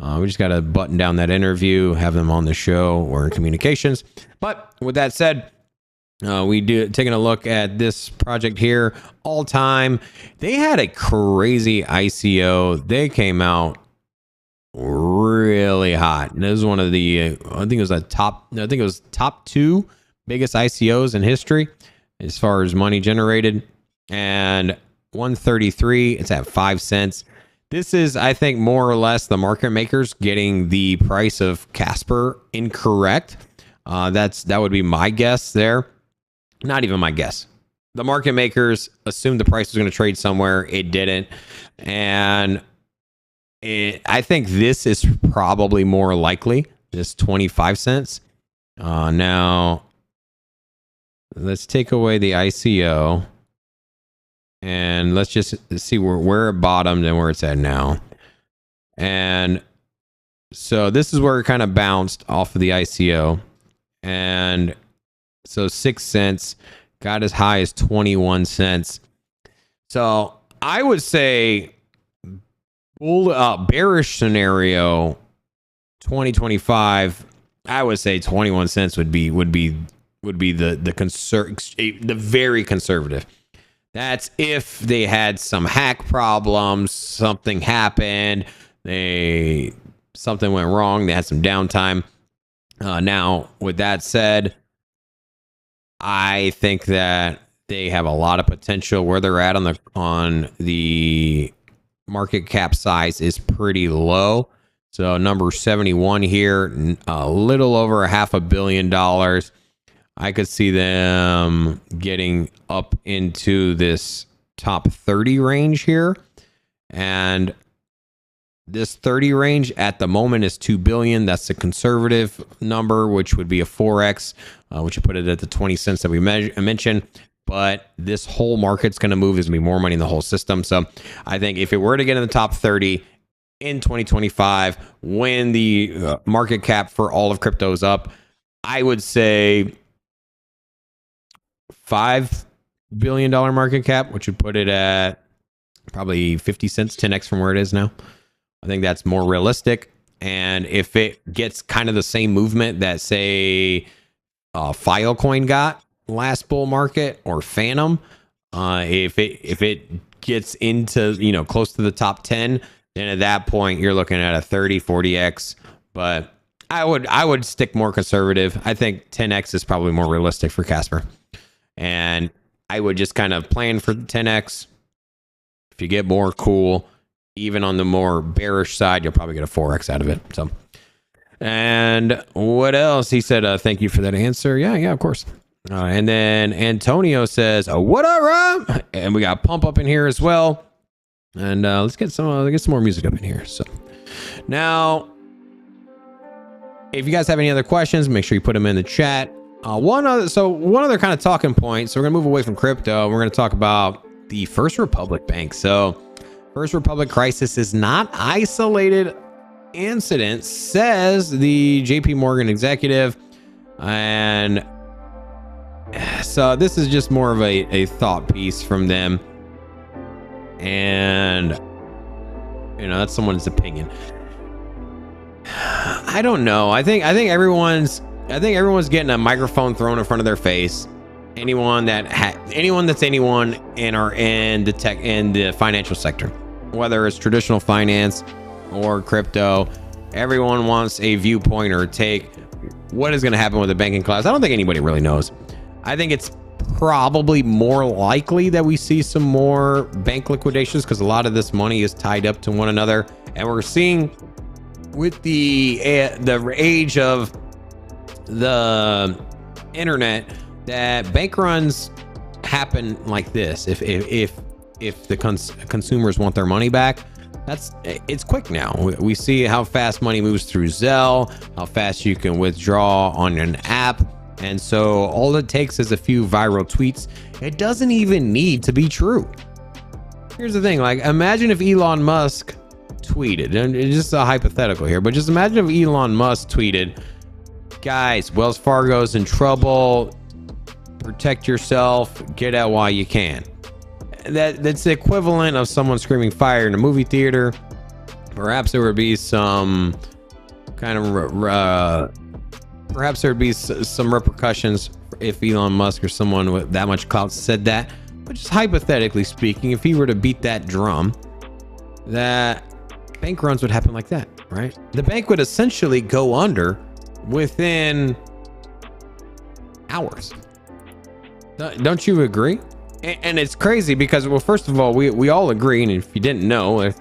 We just got to button down that interview, have them on the show. We're in communications. But with that said, we do taking a look at this project here. All time, they had a crazy ICO. They came out really hot. And this is one of the I think it was top 2 biggest ICOs in history as far as money generated. And 133, it's at 5 cents. This is, I think, more or less the market makers getting the price of Casper incorrect. That would be my guess there. Not even my guess. The market makers assumed the price was going to trade somewhere. It didn't. And I think this is probably more likely, this 25 cents. Now, let's take away the ICO. And let's just see where it bottomed and where it's at now. And so this is where it kind of bounced off of the ICO. And so 6 cents got as high as 21 cents. So I would say bearish scenario 2025, I would say 21 cents would be the very conservative. That's if they had some hack problems, something happened, something went wrong, they had some downtime. Now, with that said, I think that they have a lot of potential. Where they're at on the market cap size is pretty low. So number 71 here, a little over $500 million. I could see them getting up into this top 30 range here. And this 30 range at the moment is 2 billion. That's the conservative number, which would be a 4x, which would put it at the 20 cents that we mentioned. But this whole market's going to move. There's going to be more money in the whole system. So I think if it were to get in the top 30 in 2025, when the market cap for all of crypto is up, I would say $5 billion market cap, which would put it at probably 50 cents, 10x from where it is now. I think that's more realistic. And if it gets kind of the same movement that, say, Filecoin got last bull market, or Phantom, if it gets into, close to the top 10, then at that point you're looking at a 30-40x. But I would stick more conservative. I think 10x is probably more realistic for Casper. And I would just kind of plan for 10x. If you get more, cool. Even on the more bearish side, you'll probably get a 4x out of it. So, and what else? He said, thank you for that answer. Yeah, of course. And then Antonio says, what up, Rob? And we got Pump up in here as well. And let's get some more music up in here. So now, if you guys have any other questions, make sure you put them in the chat. One other kind of talking point. So we're gonna move away from crypto. We're gonna talk about the First Republic Bank. So First Republic crisis is not isolated incident, says the JP Morgan executive. And so this is just more of a thought piece from them. And, that's someone's opinion. I don't know. I think everyone's getting a microphone thrown in front of their face. Anyone that's anyone in the tech and the financial sector, whether it's traditional finance or crypto, everyone wants a viewpoint or a take. What is going to happen with the banking collapse? I don't think anybody really knows. I think it's probably more likely that we see some more bank liquidations because a lot of this money is tied up to one another, and we're seeing with the age of the internet that bank runs happen like this. If the consumers want their money back, it's quick now. We see how fast money moves through Zelle, how fast you can withdraw on an app. And so all it takes is a few viral tweets. It doesn't even need to be true. Here's the thing, like, imagine if Elon Musk tweeted, and it's just a hypothetical here, but just imagine if Elon Musk tweeted, guys, Wells Fargo's in trouble, protect yourself, get out while you can. That's the equivalent of someone screaming fire in a movie theater. Perhaps there would be some kind of perhaps there would be some repercussions if Elon Musk or someone with that much clout said that. But just hypothetically speaking, if he were to beat that drum, that bank runs would happen like that, right? The bank would essentially go under within hours. Don't you agree? And it's crazy because, well, first of all, we all agree, and if you didn't know, there's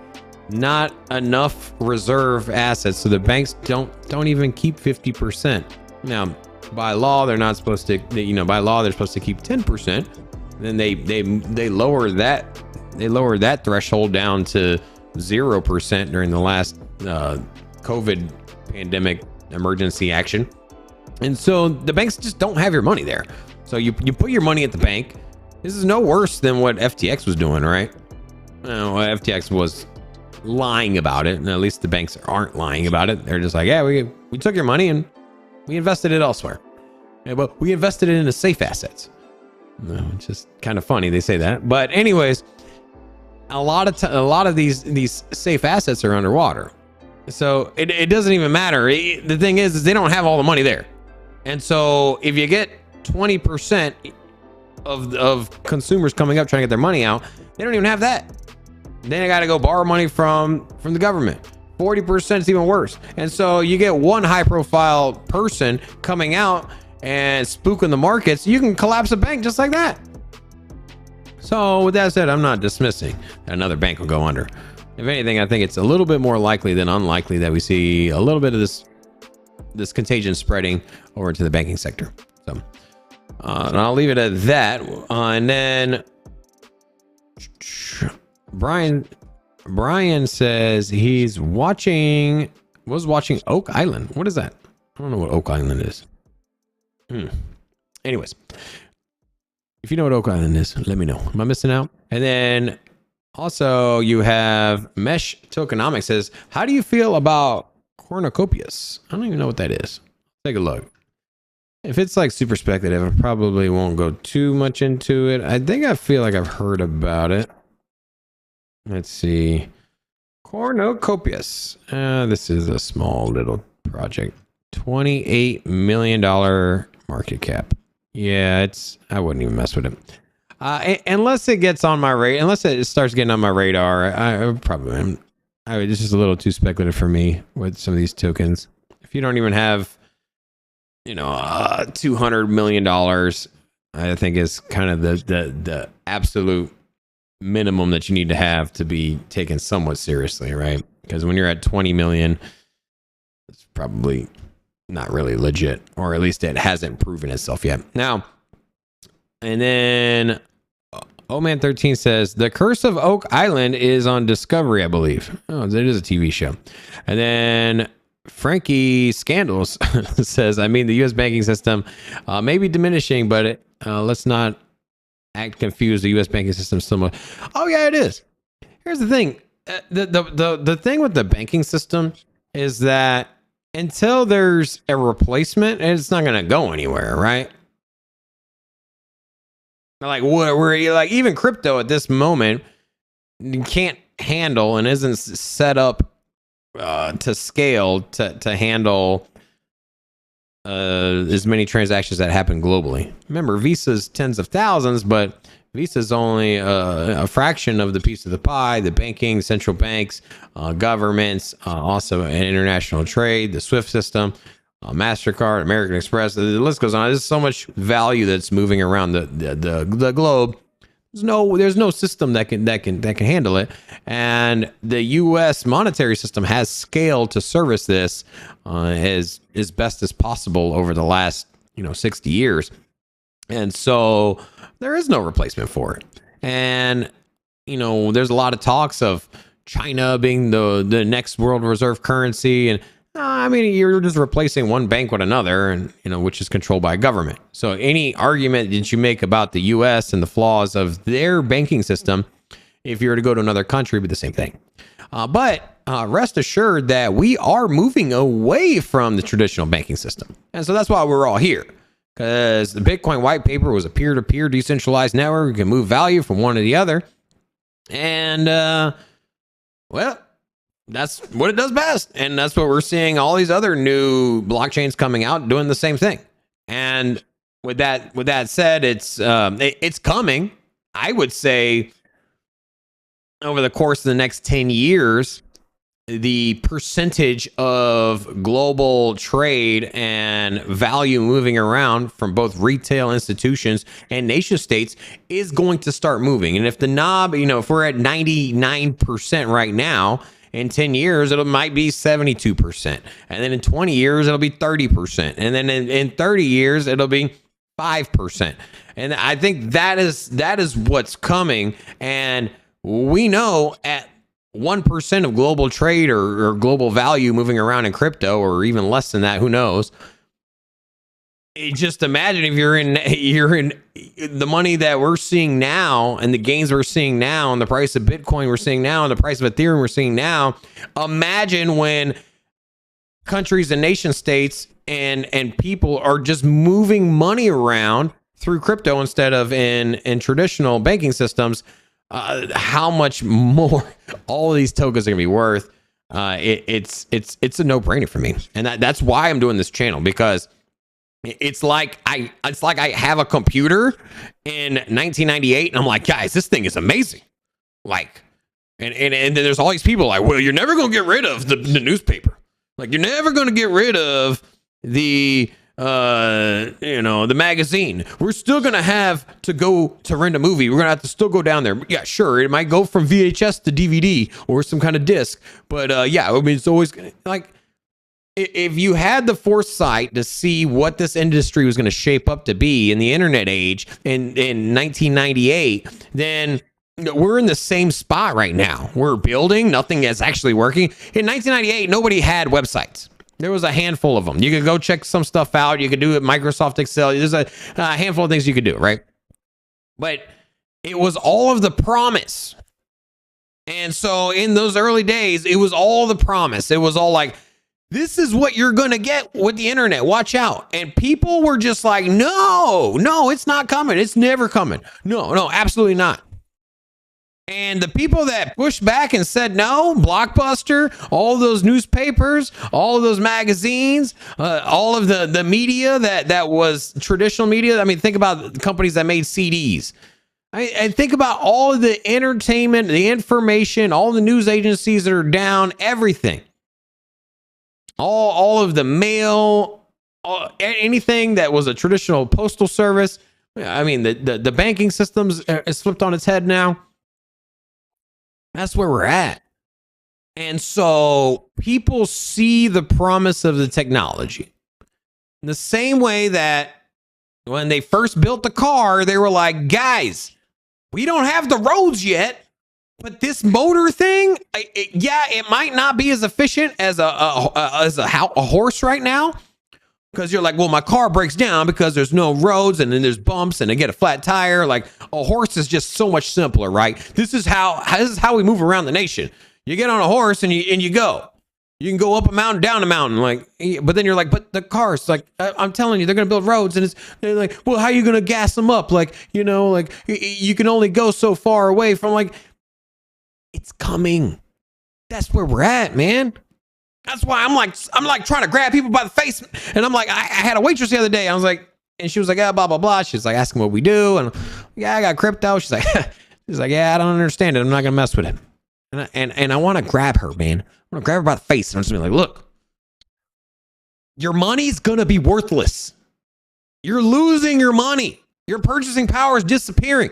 not enough reserve assets, so the banks don't even keep 50%. Now, by law, they're not supposed to. By law, they're supposed to keep 10%. Then they lower that threshold down to 0% during the last COVID pandemic emergency action, and so the banks just don't have your money there. So you put your money at the bank. This is no worse than what FTX was doing, right? FTX was lying about it, and at least the banks aren't lying about it. They're just like, yeah, we took your money and we invested it elsewhere. Yeah, but we invested it into safe assets. No, it's just kind of funny they say that. But anyways, a lot of these safe assets are underwater. So it doesn't even matter. The thing is they don't have all the money there. And so if you get 20% of consumers coming up trying to get their money out, they don't even have that. Then they got to go borrow money from the government. 40% is even worse. And so you get one high profile person coming out and spooking the markets, you can collapse a bank just like that. So with that said, I'm not dismissing that another bank will go under. If anything, I think it's a little bit more likely than unlikely that we see a little bit of this contagion spreading over to the banking sector. So and I'll leave it at that. And then Brian says he's was watching Oak Island. What is that? I don't know what Oak Island is. Anyways, if you know what Oak Island is, let me know. Am I missing out? And then also you have Mesh Tokenomics says, how do you feel about cornucopias? I don't even know what that is. Take a look. If it's like super speculative, I probably won't go too much into it. I think I feel like I've heard about it. Let's see. Cornucopias. This is a small little project. $28 million market cap. Yeah, I wouldn't even mess with it. Unless it gets on my radar, unless it starts getting on my radar, I probably am. It's just a little too speculative for me with some of these tokens. If you don't even have, $200 million, I think is kind of the absolute minimum that you need to have to be taken somewhat seriously, right? Because when you're at 20 million, it's probably not really legit, or at least it hasn't proven itself yet. Now, and then Man 13 says the Curse of Oak Island is on Discovery, I believe. Oh, it is a TV show. And then Frankie Scandals says, I mean, the U.S. banking system may be diminishing, but let's not act confused. The U.S. banking system is still. Oh yeah, it is. Here's the thing. The thing with the banking system is that until there's a replacement, it's not going to go anywhere, right? Like we're like even crypto at this moment can't handle and isn't set up to scale to handle as many transactions that happen globally. Remember, Visa's tens of thousands, but Visa's only a fraction of the piece of the pie. The banking, central banks, governments, also international trade, the SWIFT system, MasterCard, American Express. The list goes on. There's so much value that's moving around the globe. There's no system that can handle it, and the U.S. monetary system has scaled to service this as best as possible over the last 60 years, and so there is no replacement for it. And there's a lot of talks of China being the next world reserve currency, and I mean, you're just replacing one bank with another, and which is controlled by a government. So any argument that you make about the U.S. and the flaws of their banking system, if you were to go to another country, would be the same thing. But rest assured that we are moving away from the traditional banking system, and so that's why we're all here. Because the Bitcoin white paper was a peer-to-peer decentralized network. We can move value from one to the other, and well. That's what it does best. And that's what we're seeing all these other new blockchains coming out doing the same thing. And with that said, it's coming. I would say over the course of the next 10 years, the percentage of global trade and value moving around from both retail institutions and nation states is going to start moving. And if the knob, if we're at 99% right now, in 10 years, it might be 72%. And then in 20 years, it'll be 30%. And then in 30 years, it'll be 5%. And I think that is what's coming. And we know at 1% of global trade or global value moving around in crypto, or even less than that, who knows? Just imagine if you're in the money that we're seeing now, and the gains we're seeing now, and the price of Bitcoin we're seeing now, and the price of Ethereum we're seeing now. Imagine when countries and nation states and people are just moving money around through crypto instead of in traditional banking systems. How much more all of these tokens are going to be worth. it's a no-brainer for me, and that's why I'm doing this channel, because it's like I have a computer in 1998 and I'm like, guys, this thing is amazing. Like, and then there's all these people like, well, you're never gonna get rid of the newspaper. Like, you're never gonna get rid of the the magazine. We're still gonna have to go to rent a movie. We're gonna have to still go down there. Yeah, sure, it might go from VHS to DVD or some kind of disc, but yeah, I mean, it's always gonna, like, if you had the foresight to see what this industry was going to shape up to be in the internet age in 1998, then we're in the same spot right now. We're building, nothing is actually working. In 1998, nobody had websites. There was a handful of them. You could go check some stuff out. You could do it Microsoft Excel. There's a handful of things you could do, right? But it was all of the promise. And so in those early days, it was all the promise. It was all like, this is what you're going to get with the internet. Watch out. And people were just like, no, it's not coming. It's never coming. No, absolutely not. And the people that pushed back and said no, Blockbuster, all those newspapers, all of those magazines, all of the media that was traditional media. I mean, think about the companies that made CDs. I think about all of the entertainment, the information, all the news agencies that are down, everything. All of the mail, anything that was a traditional postal service. I mean, the banking systems is flipped on its head now. That's where we're at. And so people see the promise of the technology. In the same way that when they first built the car, they were like, guys, we don't have the roads yet. But this motor thing, it might not be as efficient as a horse right now, because you're like, well, my car breaks down because there's no roads and then there's bumps and they get a flat tire. Like, a horse is just so much simpler, right? This is how we move around the nation. You get on a horse and you go. You can go up a mountain, down a mountain, like. But then you're like, but the cars, like, I'm telling you, they're gonna build roads, and they're like, well, how are you gonna gas them up? Like, like you can only go so far away from, like. It's coming. That's where we're at, man. That's why I'm like trying to grab people by the face. And I'm like, I had a waitress the other day. I was like, and she was like, blah, blah, blah. She's like asking what we do. And yeah, I got crypto. She's like, yeah, I don't understand it. I'm not going to mess with it. And I want to grab her, man. I want to grab her by the face. And I'm just like, look, your money's going to be worthless. You're losing your money. Your purchasing power is disappearing.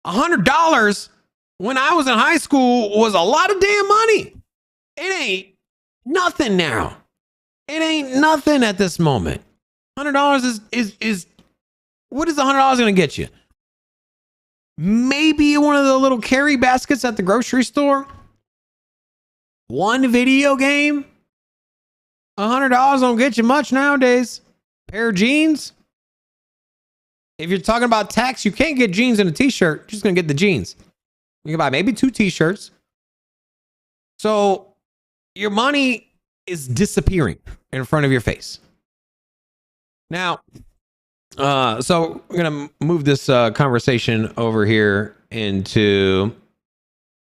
$100 when I was in high school was a lot of damn money. It ain't nothing now. It ain't nothing at this moment. $100 is what is $100 going to get you? Maybe one of the little carry baskets at the grocery store. One video game. $100 don't get you much nowadays. Pair of jeans. If you're talking about tax, you can't get jeans and a t-shirt. You're just going to get the jeans. You can buy maybe 2 t-shirts. So your money is disappearing in front of your face. Now, so we're going to move this conversation over here into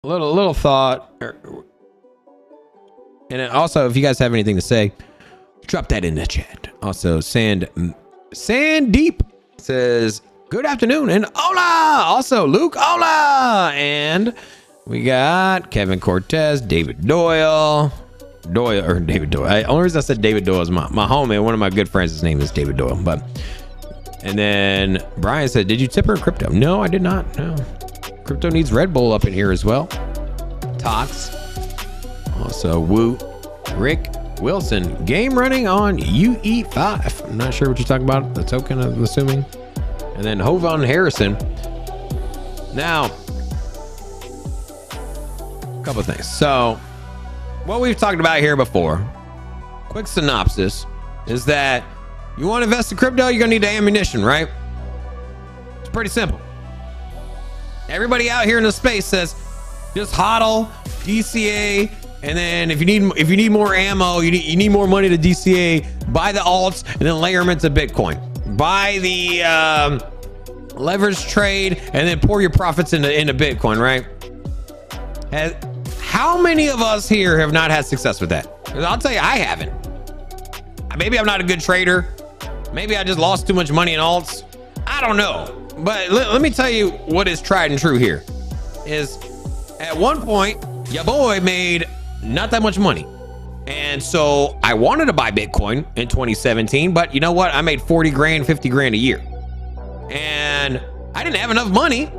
a little thought. And also, if you guys have anything to say, drop that in the chat. Also, Sandeep says, good afternoon, and hola. Also, Luke, hola. And we got Kevin Cortez, David Doyle. David Doyle. Only reason I said David Doyle is my homie. One of my good friends, his name is David Doyle. And then Brian said, did you tip her in crypto? No, I did not. No. Crypto needs Red Bull up in here as well. Tox. Also, Woo. Rick Wilson, game running on UE5. I'm not sure what you're talking about. The token, I'm assuming. And then Hovan Harrison. Now, a couple of things. So, what we've talked about here before, quick synopsis, is that you want to invest in crypto, you're going to need the ammunition, right? It's pretty simple. Everybody out here in the space says, just hodl, DCA, and then if you need more ammo, you need more money to DCA, buy the alts and then layer them into Bitcoin. Buy the leverage trade and then pour your profits into Bitcoin, right? How many of us here have not had success with that? I'll tell you, I haven't. Maybe I'm not a good trader. Maybe I just lost too much money in alts. I don't know. But let me tell you what is tried and true here. Is at one point, your boy made not that much money. And so I wanted to buy Bitcoin in 2017, but you know what? I made 40 grand, 50 grand a year. And I didn't have enough money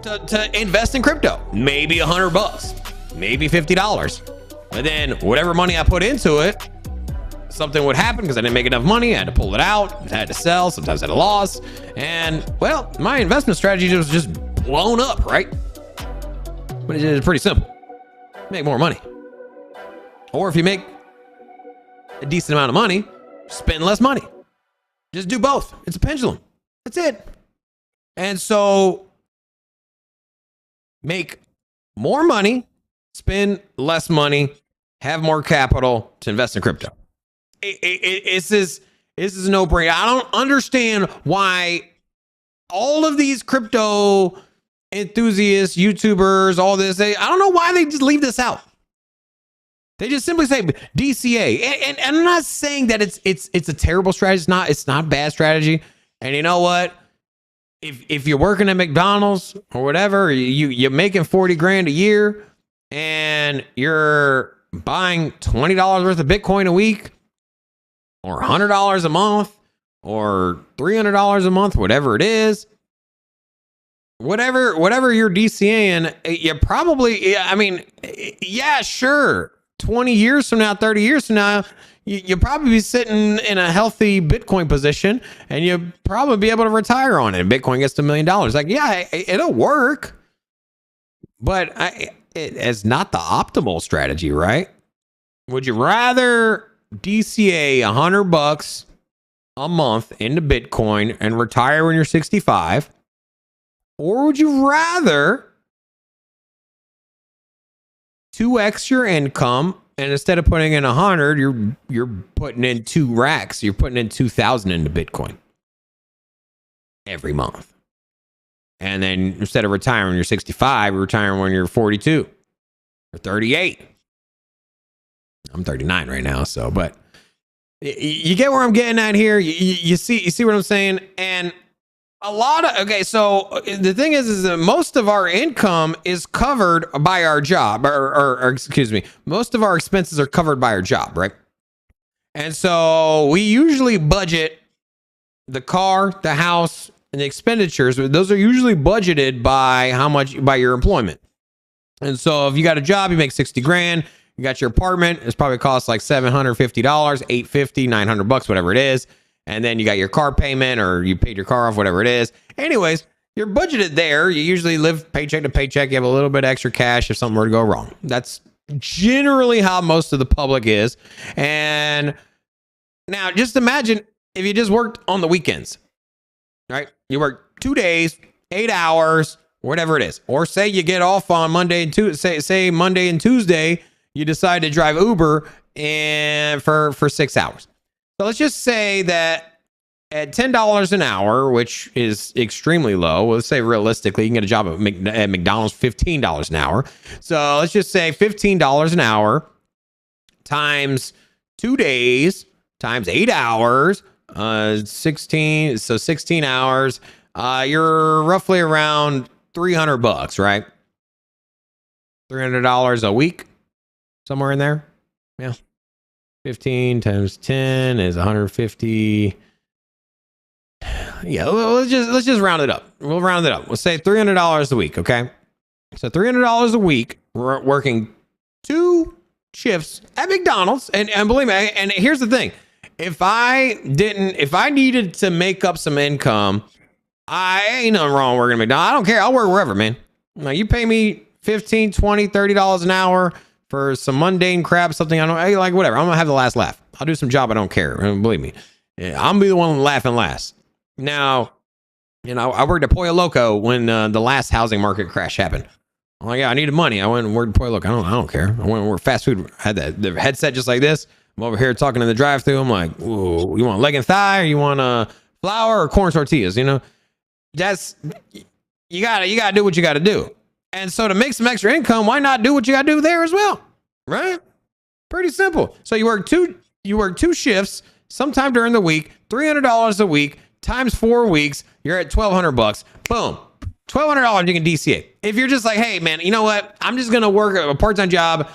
to invest in crypto. Maybe $100, maybe $50. But then whatever money I put into it, something would happen because I didn't make enough money. I had to pull it out. I had to sell. Sometimes I had a loss. And well, my investment strategy was just blown up, right? But it's pretty simple. Make more money. Or if you make a decent amount of money, spend less money. Just do both. It's a pendulum. That's it. And so make more money, spend less money, have more capital to invest in crypto. This is a no-brainer. I don't understand why all of these crypto enthusiasts, YouTubers, all this, I don't know why they just leave this out. They just simply say DCA. And I'm not saying that it's a terrible strategy. It's not a bad strategy. And you know what? If you're working at McDonald's or whatever, you're making 40 grand a year and you're buying $20 worth of Bitcoin a week, or $100 a month, or $300 a month, whatever it is, whatever you're DCAing, you probably, I mean, yeah, sure. 20 years from now, 30 years from now, you'll probably be sitting in a healthy Bitcoin position and you'll probably be able to retire on it. Bitcoin gets to $1 million. Like, yeah, it'll work, but it's not the optimal strategy, right? Would you rather DCA $100 a month into Bitcoin and retire when you're 65? Or would you rather 2x your income, and instead of putting in 100, you're putting in 2 racks. You're putting in 2,000 into Bitcoin every month. And then instead of retiring when you're 65, you're retiring when you're 42 or 38. I'm 39 right now, so, but you get where I'm getting at here. You see what I'm saying? And so the thing is that most of our income is covered by our job, or excuse me, most of our expenses are covered by our job, right? And so we usually budget the car, the house, and the expenditures. Those are usually budgeted by by your employment. And so if you got a job, you make 60 grand, you got your apartment, it's probably costs like $750, $850, $900, whatever it is. And then you got your car payment, or you paid your car off, whatever it is. Anyways, you're budgeted there. You usually live paycheck to paycheck. You have a little bit extra cash if something were to go wrong. That's generally how most of the public is. And now just imagine if you just worked on the weekends, right? You work 2 days, 8 hours, whatever it is. Or say you get off on Monday and Tuesday, say Monday and Tuesday, you decide to drive Uber and for 6 hours. So let's just say that at $10 an hour, which is extremely low, let's say realistically, you can get a job at McDonald's $15 an hour. So let's just say $15 an hour times 2 days times 8 hours, 16 hours. You're roughly around $300, right? $300 a week, somewhere in there. Yeah. 15 times 10 is 150. Yeah, let's just round it up. We'll round it up. We'll say $300 a week, okay? So $300 a week, we're working 2 shifts at McDonald's, and believe me, and here's the thing. If I needed to make up some income, I ain't nothing wrong working at McDonald's. I don't care. I'll work wherever, man. Now, you pay me $15, $20, $30 an hour for some mundane crap, something I don't like, whatever. I'm gonna have the last laugh. I'll do some job I don't care. Believe me, I'm be the one laughing last. Now, I worked at Pollo Loco when the last housing market crash happened. I'm like, yeah, I needed money. I went and worked at Pollo Loco. I don't care. I went and worked fast food. I had the headset just like this. I'm over here talking in the drive-thru. I'm like, ooh, you want leg and thigh, or you want flour or corn tortillas? That's you gotta do what you gotta do. And so to make some extra income, why not do what you got to do there as well? Right? Pretty simple. So you work two shifts sometime during the week, $300 a week times 4 weeks, you're at $1,200. Boom. $1,200 you can DCA. If you're just like, hey man, you know what? I'm just going to work a part-time job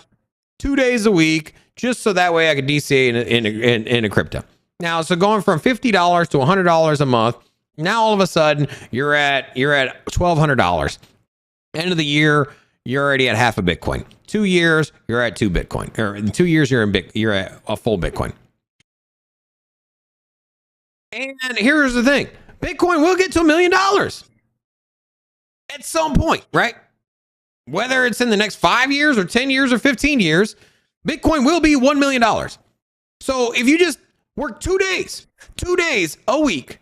2 days a week just so that way I can DCA into crypto. Now, so going from $50 to $100 a month, now all of a sudden you're at $1,200. End of the year, you're already at half a Bitcoin. 2 years, you're at 2 Bitcoin. Or in 2 years, you're at a full Bitcoin. And here's the thing: Bitcoin will get to $1 million at some point, right? Whether it's in the next 5 years or 10 years or 15 years, Bitcoin will be $1 million. So if you just work 2 days a week,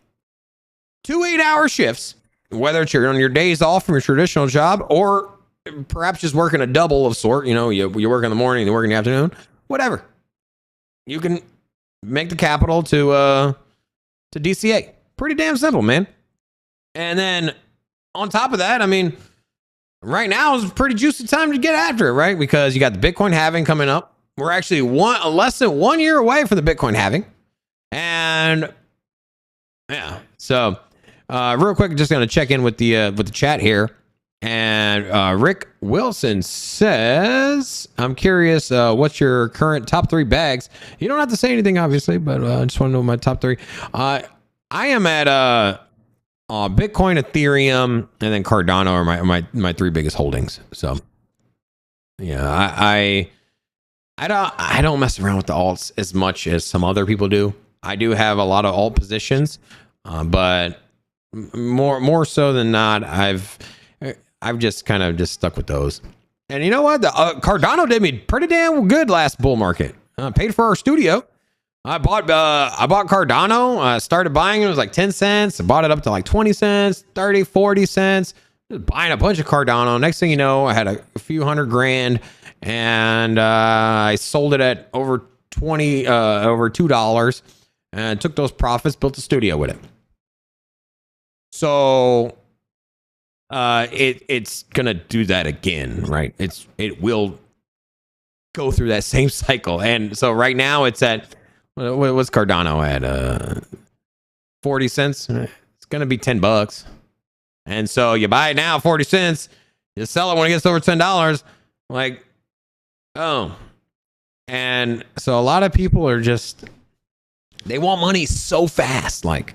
2 8-hour shifts, whether it's on your days off from your traditional job or perhaps just working a double of sort, you work in the morning, you work in the afternoon, whatever. You can make the capital to DCA. Pretty damn simple, man. And then on top of that, I mean, right now is a pretty juicy time to get after it, right? Because you got the Bitcoin halving coming up. We're actually less than 1 year away from the Bitcoin halving. And yeah, so real quick, just going to check in with the chat here. And Rick Wilson says, I'm curious, what's your current top 3 bags? You don't have to say anything, obviously, but I just want to know my top 3. I am at Bitcoin, Ethereum, and then Cardano are my 3 biggest holdings. So yeah, I don't mess around with the alts as much as some other people do. I do have a lot of alt positions, but more so than not, I've just kind of just stuck with those. And you know what? The Cardano did me pretty damn good last bull market. Paid for our studio. I bought Cardano. Started buying it was like 10 cents. I bought it up to like 20 cents, 30, 40 cents. Just buying a bunch of Cardano. Next thing you know, I had a few $100,000 and I sold it at over $2 and took those profits, built a studio with it. So it's gonna do that again, right? It will go through that same cycle. And so right now it's at, what's Cardano at? 40 cents. It's gonna be $10. And so you buy it now 40 cents, you sell it when it gets over $10. Like, oh. And so a lot of people are just, they want money so fast. Like,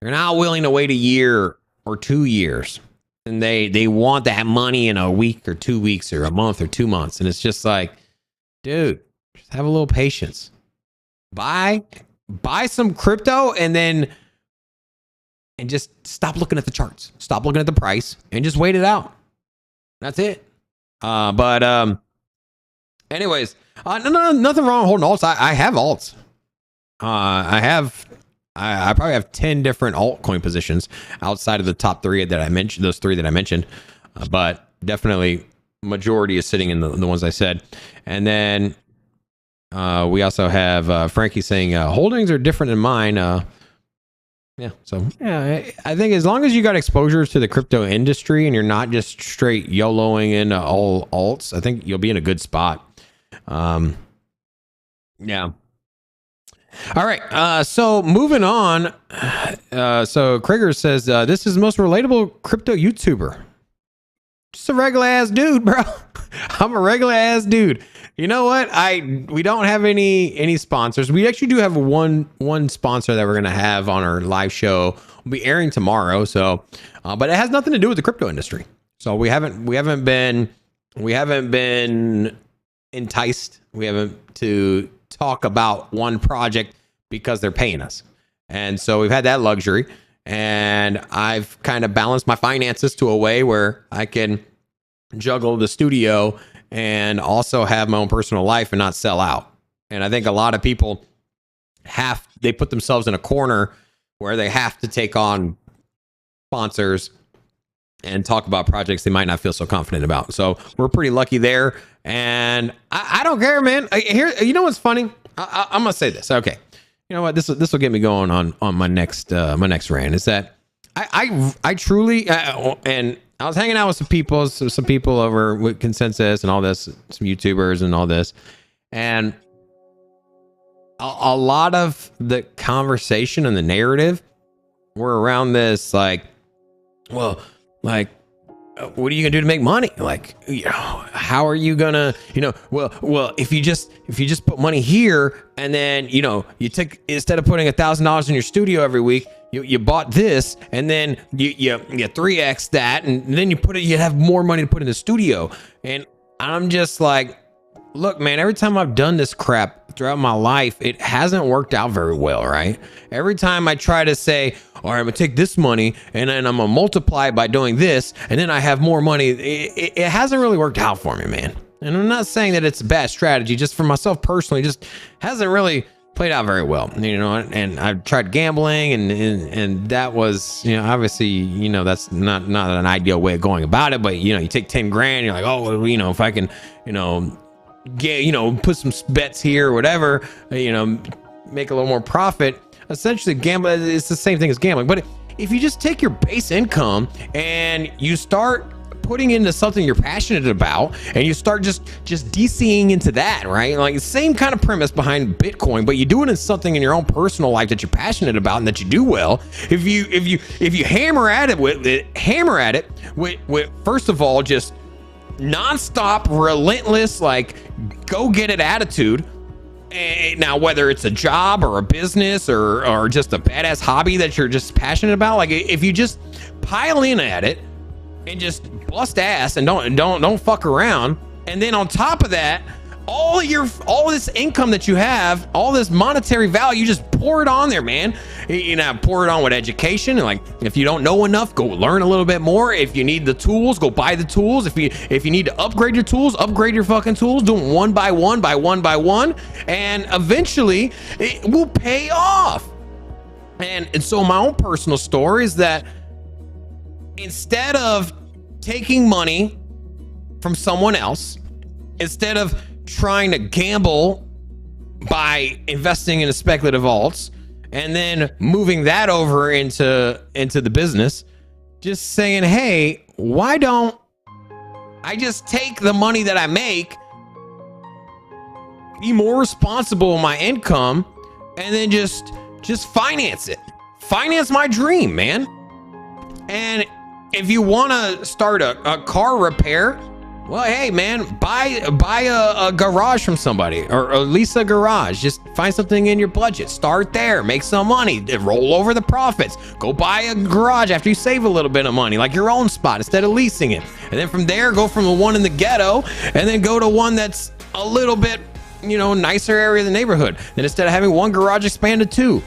they're not willing to wait a year or 2 years. And they want that money in a week or 2 weeks or a month or 2 months. And it's just like, dude, just have a little patience. Buy some crypto and just stop looking at the charts. Stop looking at the price and just wait it out. That's it. Anyways, nothing wrong with holding alts. I have alts. I probably have 10 different altcoin positions outside of the top 3 that I mentioned, those 3 that I mentioned. But definitely majority is sitting in the ones I said. And then we also have Frankie saying holdings are different than mine. Yeah. So yeah, I think as long as you got exposure to the crypto industry and you're not just straight YOLOing into all alts, I think you'll be in a good spot. Yeah. All right. So moving on. So Krieger says, this is the most relatable crypto YouTuber. Just a regular ass dude, bro. I'm a regular ass dude. You know what? We don't have any sponsors. We actually do have one sponsor that we're going to have on our live show. We'll be airing tomorrow. So, but it has nothing to do with the crypto industry. So we haven't been enticed. We haven't to talk about one project because they're paying us. And so we've had that luxury, and I've kind of balanced my finances to a way where I can juggle the studio and also have my own personal life and not sell out. And I think a lot of people they put themselves in a corner where they have to take on sponsors and talk about projects they might not feel so confident about. So we're pretty lucky there. And I don't care, man. Here, you know what's funny? I'm gonna say this. Okay, you know what? This will get me going on my next rant. Is that I truly and I was hanging out with some people over with Consensus and all this, some YouTubers and all this. And a lot of the conversation and the narrative were around this, like, well, like, what are you gonna do to make money? Like, you know, how are you gonna, you know, well, if you just put money here, and then, you know, you take, instead of putting $1,000 in your studio every week, you bought this, and then you 3x that, and then you have more money to put in the studio. And I'm just like, look, man, every time I've done this crap throughout my life, it hasn't worked out very well, right? Every time I try to say, all right, I'm gonna take this money and then I'm gonna multiply it by doing this, and then I have more money, it hasn't really worked out for me, man. And I'm not saying that it's a bad strategy, just for myself personally, just hasn't really played out very well, you know. And I've tried gambling, and that was, you know, obviously, you know, that's not an ideal way of going about it, but, you know, you take 10 grand, you're like, oh, you know, if I can, you know, get, you know, put some bets here or whatever, you know, make a little more profit. Essentially, gambling is the same thing as gambling. But if you just take your base income and you start putting into something you're passionate about, and you start just DCing into that, right? Like, same kind of premise behind Bitcoin, but you do it in something in your own personal life that you're passionate about and that you do well. If you hammer at it with first of all, just nonstop, relentless, like, go get it attitude. And now, whether it's a job or a business or just a badass hobby that you're just passionate about, like, if you just pile in at it and just bust ass and don't fuck around, and then on top of that, all this income that you have, all this monetary value, you just pour it on there, man. You know, pour it on with education, and, like, if you don't know enough, go learn a little bit more. If you need the tools, go buy the tools. If you need to upgrade your tools, upgrade your fucking tools. Do them one by one, and eventually it will pay off. And so my own personal story is that instead of taking money from someone else, instead of trying to gamble by investing in speculative alts and then moving that over into the business, just saying, hey, why don't I just take the money that I make, be more responsible with my income, and then just finance it, finance my dream, man. And if you want to start a car repair, well, hey, man, buy a garage from somebody, or lease a garage. Just find something in your budget. Start there, make some money, roll over the profits. Go buy a garage after you save a little bit of money, like your own spot, instead of leasing it. And then from there, go from the one in the ghetto, and then go to one that's a little bit, you know, nicer area of the neighborhood. Then instead of having one garage, expand to two.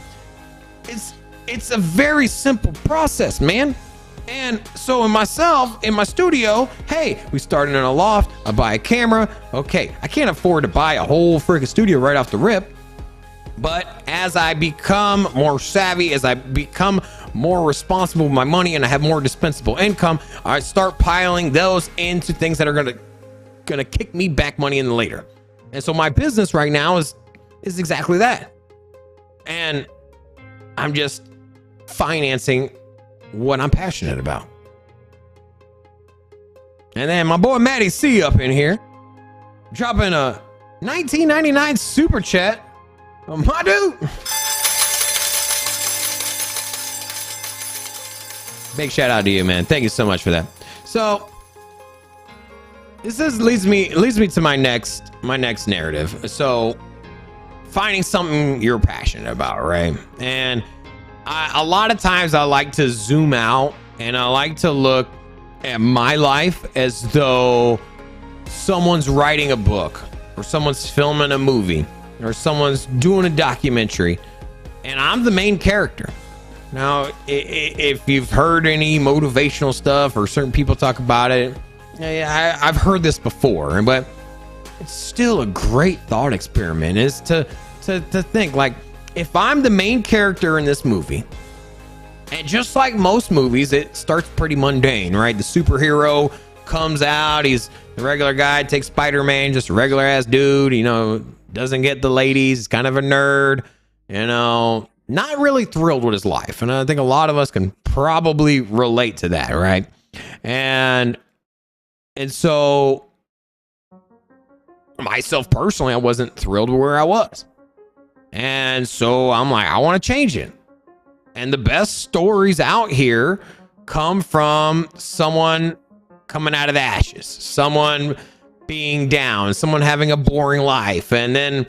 It's a very simple process, man. And so in my studio, hey, we started in a loft, I buy a camera. Okay, I can't afford to buy a whole freaking studio right off the rip. But as I become more savvy, as I become more responsible with my money, and I have more dispensable income, I start piling those into things that are gonna kick me back money in later. And so my business right now is exactly that. And I'm just financing what I'm passionate about. And then my boy Matty C up in here, dropping a $19.99 super chat. Oh, my dude. Big shout out to you, man. Thank you so much for that. So this leads me to my next narrative. So finding something you're passionate about, right? And a lot of times I like to zoom out, and I like to look at my life as though someone's writing a book, or someone's filming a movie, or someone's doing a documentary, and I'm the main character. Now, if you've heard any motivational stuff or certain people talk about it, I've heard this before, but it's still a great thought experiment, is to think, like, if I'm the main character in this movie, and just like most movies, it starts pretty mundane, right? The superhero comes out, he's the regular guy, takes Spider-Man, just a regular ass dude, you know, doesn't get the ladies, kind of a nerd, you know, not really thrilled with his life. And I think a lot of us can probably relate to that, right? And so myself personally, I wasn't thrilled with where I was. And so I'm like, I want to change it. And the best stories out here come from someone coming out of the ashes, someone being down, someone having a boring life, and then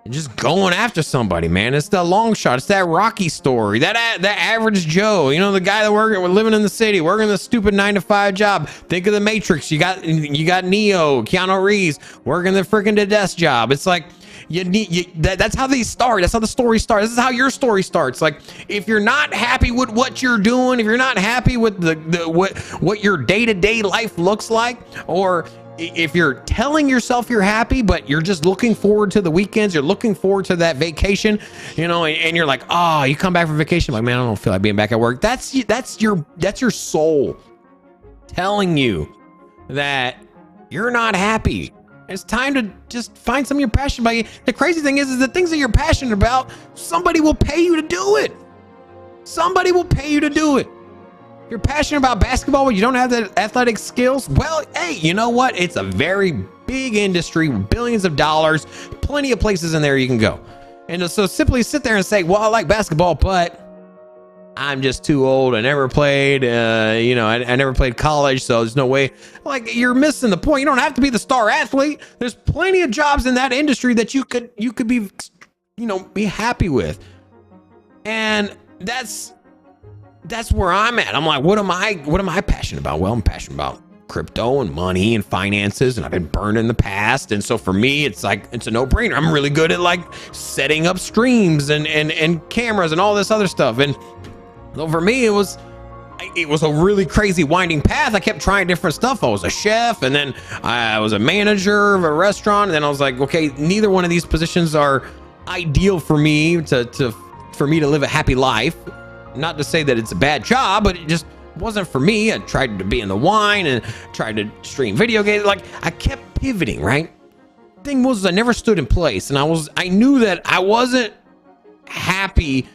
just going after somebody, man. It's the long shot. It's that Rocky story, that average Joe, you know, the guy that we're living in the city, working the stupid 9-to-5 job. Think of the Matrix. You got Neo, Keanu Reeves working the freaking desk job. It's like that's how they start. That's how the story starts. This is how your story starts. Like, if you're not happy with what you're doing, if you're not happy with what your day-to-day life looks like, or if you're telling yourself you're happy, but you're just looking forward to the weekends, you're looking forward to that vacation, you know, and you're like, oh, you come back from vacation, like, man, I don't feel like being back at work. That's your soul telling you that you're not happy. It's time to just find something you're passionate about. The crazy thing is the things that you're passionate about, somebody will pay you to do it. Somebody will pay you to do it. If you're passionate about basketball, but you don't have the athletic skills, well, hey, you know what? It's a very big industry with billions of dollars, plenty of places in there you can go. And so simply sit there and say, well, I like basketball, but I'm just too old. I never played, I never played college, so there's no way. Like, you're missing the point. You don't have to be the star athlete. There's plenty of jobs in that industry that you could be, be happy with. And that's where I'm at. I'm like, what am I passionate about? Well, I'm passionate about crypto and money and finances, and I've been burned in the past. And so for me, it's like, it's a no-brainer. I'm really good at like setting up streams and cameras and all this other stuff. And so for me, it was a really crazy winding path. I kept trying different stuff. I was a chef, and then I was a manager of a restaurant. And then I was like, okay, neither one of these positions are ideal for me to live a happy life. Not to say that it's a bad job, but it just wasn't for me. I tried to be in the wine and tried to stream video games. Like, I kept pivoting, right? Thing was, I never stood in place, and I knew that I wasn't happy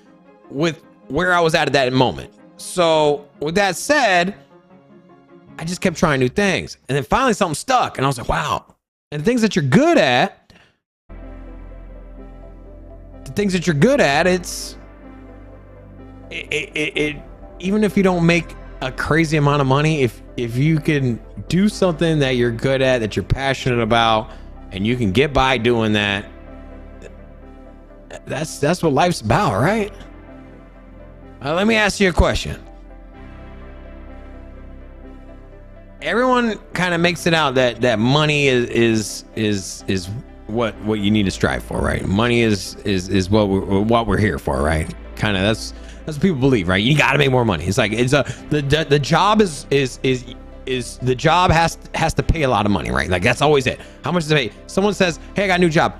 with where I was at that moment. So with that said, I just kept trying new things, and then finally something stuck, and I was like, wow. And the things that you're good at, it even if you don't make a crazy amount of money, if you can do something that you're good at, that you're passionate about, and you can get by doing that, that's what life's about, right? Let me ask you a question. Everyone kind of makes it out that money is what you need to strive for, right? Money is what we're here for, right? Kind of that's what people believe, right? You got to make more money. It's like the job is the job has to pay a lot of money, right? Like, that's always it. How much does it pay? Someone says, "Hey, I got a new job."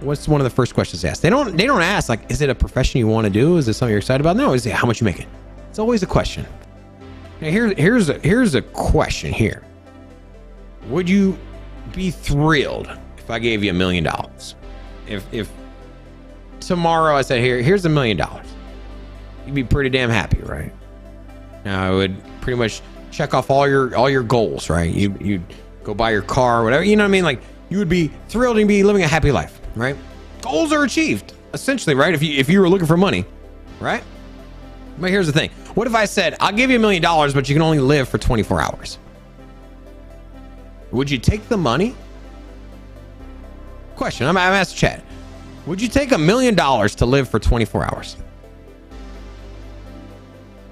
What's one of the first questions they ask? They don't ask, like, is it a profession you want to do? Is it something you're excited about? No, is it how much you making? It's always a question. Now, here's a question here. Would you be thrilled if I gave you $1 million? If tomorrow I said, here's $1 million, you'd be pretty damn happy, right? Now, I would pretty much check off all your goals, right? You'd go buy your car, whatever, you know what I mean? Like, you would be thrilled and be living a happy life, right? Goals are achieved, essentially, right? If you were looking for money, right? But here's the thing. What if I said, I'll give you $1 million, but you can only live for 24 hours? Would you take the money? Question, I'm asking chat. Would you take $1 million to live for 24 hours?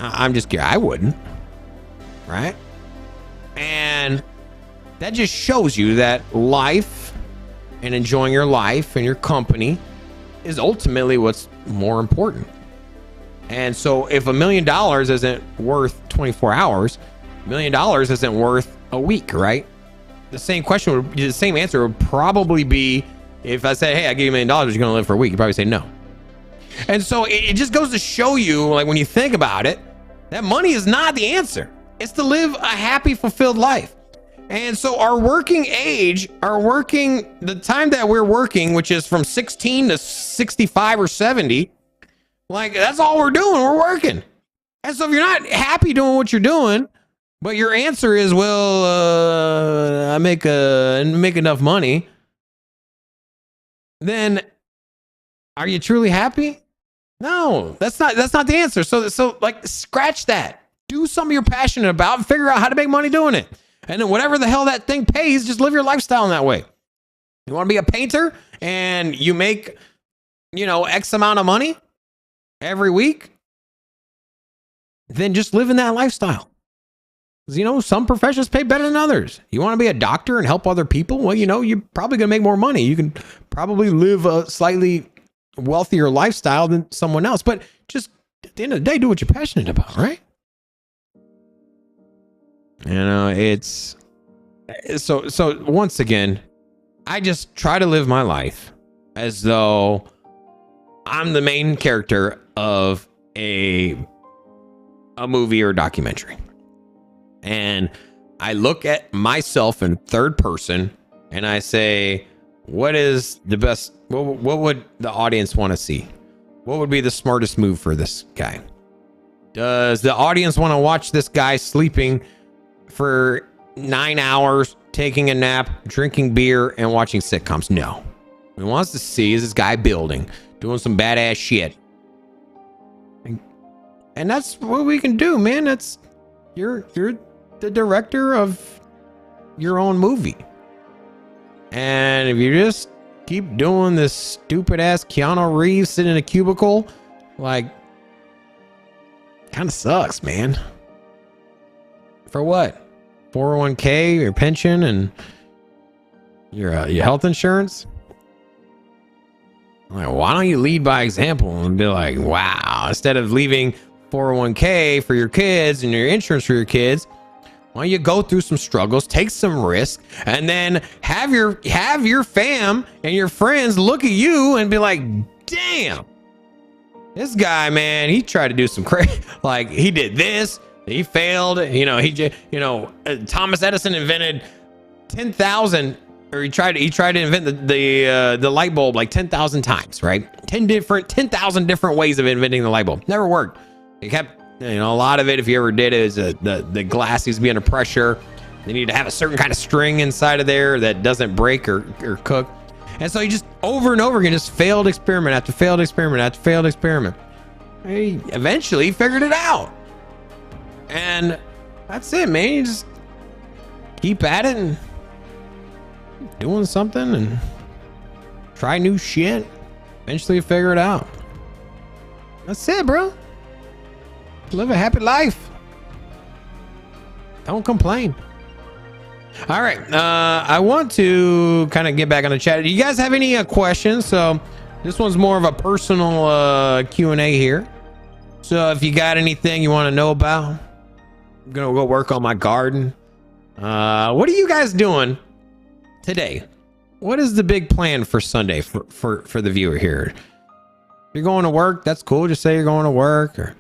I'm just kidding. I wouldn't, right? And that just shows you that life and enjoying your life and your company is ultimately what's more important. And so if $1 million isn't worth 24 hours, $1 million isn't worth a week, right? The same answer would probably be if I said, hey, I give you $1 million, you're going to live for a week. You'd probably say no. And so it just goes to show you, like, when you think about it, that money is not the answer. It's to live a happy, fulfilled life. And so our working age, the time that we're working, which is from 16 to 65 or 70, like, that's all we're doing. We're working. And so if you're not happy doing what you're doing, But your answer is, well, I make enough money. Then are you truly happy? No, that's not the answer. So like, scratch that. Do something you're passionate about and figure out how to make money doing it. And then whatever the hell that thing pays, just live your lifestyle in that way. You want to be a painter and you make, X amount of money every week, then just live in that lifestyle. Because, some professions pay better than others. You want to be a doctor and help other people? Well, you're probably going to make more money. You can probably live a slightly wealthier lifestyle than someone else. But just at the end of the day, do what you're passionate about, right? It's so once again, I just try to live my life as though I'm the main character of a movie or documentary. And I look at myself in third person and I say, what is the best? What would the audience want to see? What would be the smartest move for this guy? Does the audience want to watch this guy sleeping for 9 hours, taking a nap, drinking beer, and watching sitcoms? No. What he wants to see is this guy building, doing some badass shit. And that's what we can do, man. That's you're the director of your own movie. And if you just keep doing this stupid ass Keanu Reeves sitting in a cubicle, like, kind of sucks, man. For what? 401k, your pension, and your health insurance? Like, why don't you lead by example and be like, wow, instead of leaving 401k for your kids and your insurance for your kids, why don't you go through some struggles, take some risk, and then have your fam and your friends look at you and be like, damn, this guy, man, he tried to do some crazy, like, he did this, he failed, Thomas Edison invented 10,000, or he tried to invent the light bulb like 10,000 times, right? 10,000 different ways of inventing the light bulb. Never worked. It kept, a lot of it, if you ever did it, is the glass needs to be under pressure. They need to have a certain kind of string inside of there that doesn't break or cook. And so he just over and over again, just failed experiment after failed experiment after failed experiment. He eventually figured it out. And that's it, man. You just keep at it and doing something and try new shit. Eventually you figure it out. That's it, bro. Live a happy life. Don't complain. All right. I want to kind of get back on the chat. Do you guys have any questions? So this one's more of a personal Q&A here. So if you got anything you want to know about, I'm going to go work on my garden. What are you guys doing today? What is the big plan for Sunday for the viewer here? If you're going to work, that's cool. Just say you're going to work, or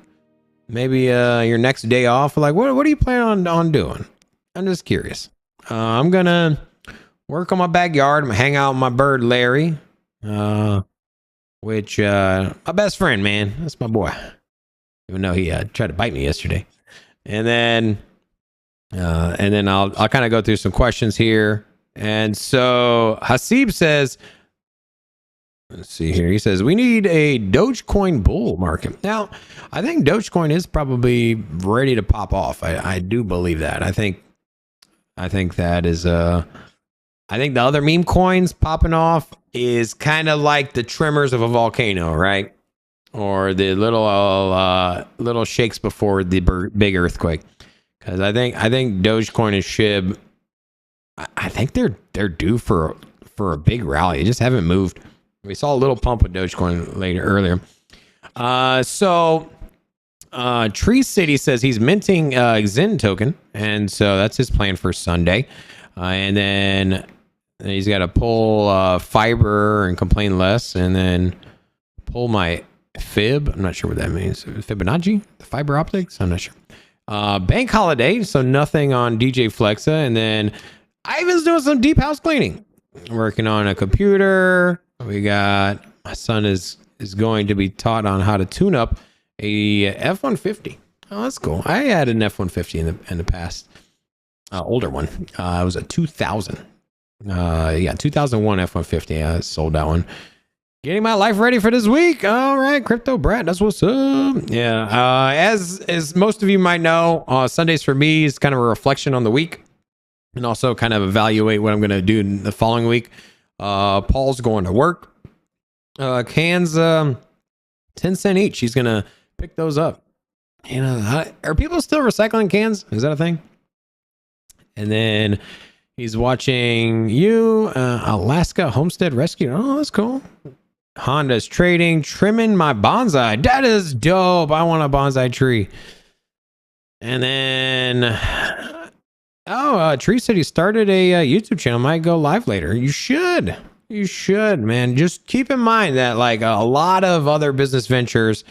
maybe your next day off. Like, what are you planning on doing? I'm just curious. I'm gonna work on my backyard. I'm gonna hang out with my bird Larry, which my best friend, man. That's my boy. Even though he tried to bite me yesterday. And then I'll kind of go through some questions here. And so Hasib says, let's see here. He says, we need a Dogecoin bull market. Now, I think Dogecoin is probably ready to pop off. I do believe that. I think that is, I think the other meme coins popping off is kind of like the tremors of a volcano, right? Or the little shakes before the big earthquake. Because I think Dogecoin and SHIB, I think they're due for a big rally. They just haven't moved. We saw a little pump with Dogecoin earlier. So Tree City says he's minting Zen token, and so that's his plan for Sunday. And then he's got to pull fiber and complain less, and then pull my fib. I'm not sure what that means. Fibonacci, the fiber optics. I'm not sure. Bank holiday, so nothing on DJ Flexa, and then Ivan's doing some deep house cleaning, working on a computer. We got my son is going to be taught on how to tune up a F-150. Oh, that's cool. I had an F-150 in the past, older one. It was a 2000. 2001 F-150. I sold that one. Getting my life ready for this week. All right, Crypto Brat, that's what's up. Yeah. As most of you might know, Sundays for me is kind of a reflection on the week, and also kind of evaluate what I'm going to do in the following week. Paul's going to work. Cans, 10 cents each. He's going to pick those up. You know, are people still recycling cans? Is that a thing? And then he's watching you, Alaska Homestead Rescue. Oh, that's cool. Honda's trading, trimming my bonsai. That is dope. I want a bonsai tree. And then, Tree said he started a YouTube channel. Might go live later. You should, man. Just keep in mind that like a lot of other business ventures,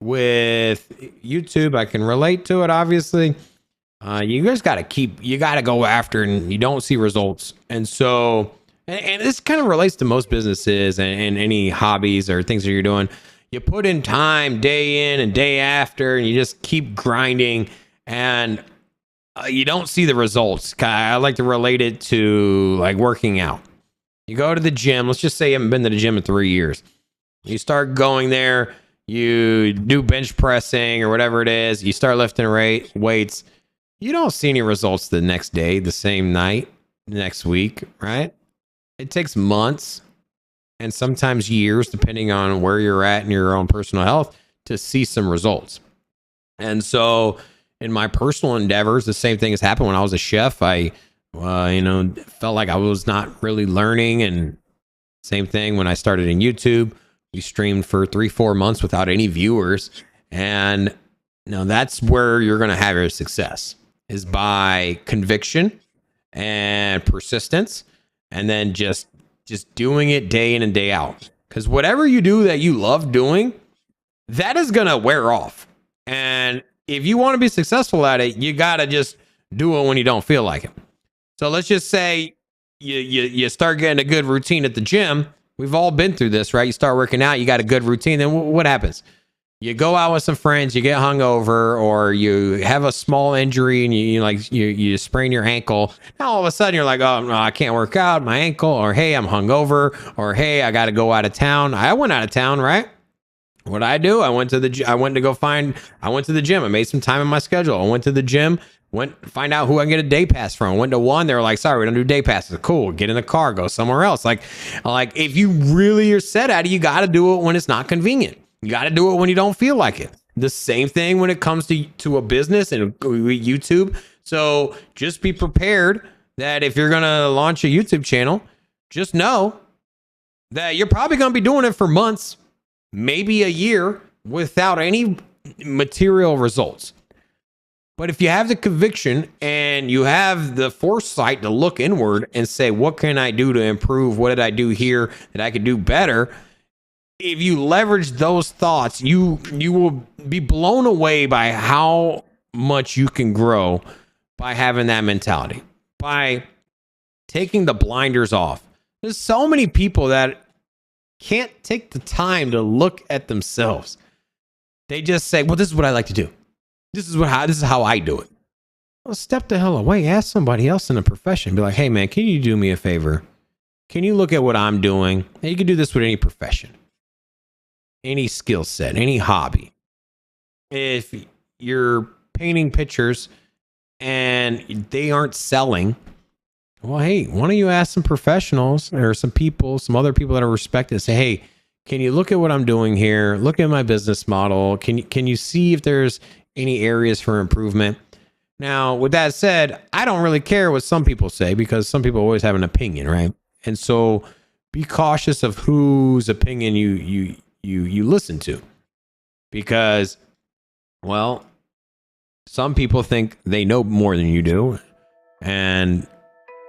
with YouTube, I can relate to it. Obviously, you just you got to go after, and you don't see results, and so. And this kind of relates to most businesses and any hobbies or things that you're doing. You put in time day in and day after, and you just keep grinding, and you don't see the results. I like to relate it to like working out. You go to the gym. Let's just say you haven't been to the gym in 3 years. You start going there. You do bench pressing or whatever it is. You start lifting weights. You don't see any results the next day, the same night, next week, right? It takes months and sometimes years, depending on where you're at in your own personal health, to see some results. And so in my personal endeavors, the same thing has happened when I was a chef. I, felt like I was not really learning. And same thing when I started in YouTube. We streamed for 3-4 months without any viewers. And that's where you're going to have your success, is by conviction and persistence. And then just doing it day in and day out. Because whatever you do that you love doing, that is going to wear off. And if you want to be successful at it, you got to just do it when you don't feel like it. So let's just say you start getting a good routine at the gym. We've all been through this, right? You start working out, you got a good routine. Then what happens? You go out with some friends, you get hungover, or you have a small injury and you sprain your ankle. Now all of a sudden you're like, oh no, I can't work out, my ankle, or hey, I'm hungover, or hey, I got to go out of town. I went out of town, right? What I do? I went to the gym. I made some time in my schedule. I went to the gym, find out who I can get a day pass from. Went to one. They were like, sorry, we don't do day passes. Cool. Get in the car, go somewhere else. Like if you really are set at it, you got to do it when it's not convenient. You got to do it when you don't feel like it. The same thing when it comes to a business and YouTube. So just be prepared that if you're going to launch a YouTube channel, just know that you're probably going to be doing it for months, maybe a year, without any material results. But if you have the conviction and you have the foresight to look inward and say, what can I do to improve? What did I do here that I could do better? If you leverage those thoughts, you will be blown away by how much you can grow by having that mentality, by taking the blinders off. There's so many people that can't take the time to look at themselves. They just say, well, this is what I like to do. This is how I do it. Well, step the hell away. Ask somebody else in the profession. Be like, hey man, can you do me a favor? Can you look at what I'm doing? And you can do this with any profession, any skill set, any hobby. If you're painting pictures and they aren't selling, well, hey, why don't you ask some professionals or some other people that are respected, say, hey, can you look at what I'm doing here? Look at my business model. Can you see if there's any areas for improvement? Now, with that said, I don't really care what some people say, because some people always have an opinion, right? And so be cautious of whose opinion you listen to, because, well, some people think they know more than you do, and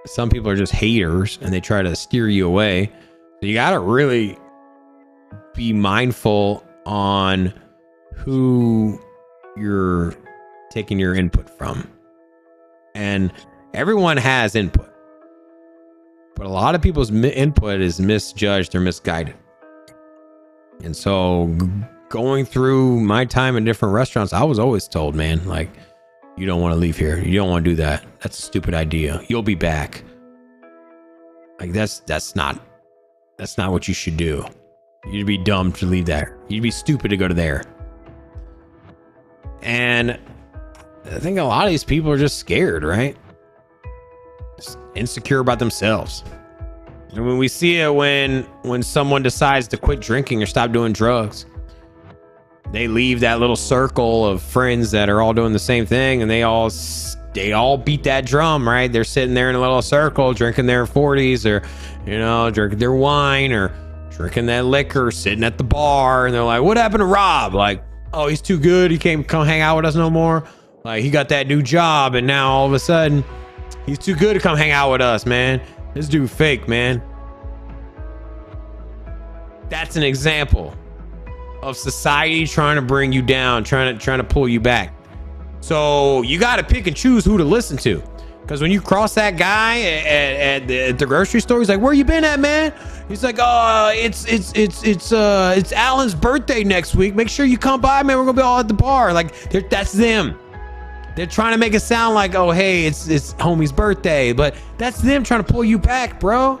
some people are just haters and they try to steer you away. So you got to really be mindful on who you're taking your input from. And everyone has input, but a lot of people's input is misjudged or misguided. And so going through my time in different restaurants, I was always told, man, like, you don't want to leave here. You don't want to do that. That's a stupid idea. You'll be back. Like, that's not what you should do. You'd be dumb to leave there. You'd be stupid to go to there. And I think a lot of these people are just scared, right? Just insecure about themselves. And when we see it when someone decides to quit drinking or stop doing drugs, they leave that little circle of friends that are all doing the same thing, and they all beat that drum, right? They're sitting there in a little circle drinking their 40s, or drinking their wine, or drinking that liquor, sitting at the bar, and they're like, what happened to Rob? Like, oh, he's too good, he can't come hang out with us no more. Like, he got that new job, and now all of a sudden he's too good to come hang out with us, man. This dude fake, man. That's an example of society trying to bring you down, trying to pull you back. So you got to pick and choose who to listen to, because when you cross that guy at the grocery store, he's like, where you been at, man? He's like, it's Alan's birthday next week, make sure you come by, man, we're gonna be all at the bar. Like, that's them. They're trying to make it sound like, oh, hey, it's homie's birthday, but that's them trying to pull you back, bro.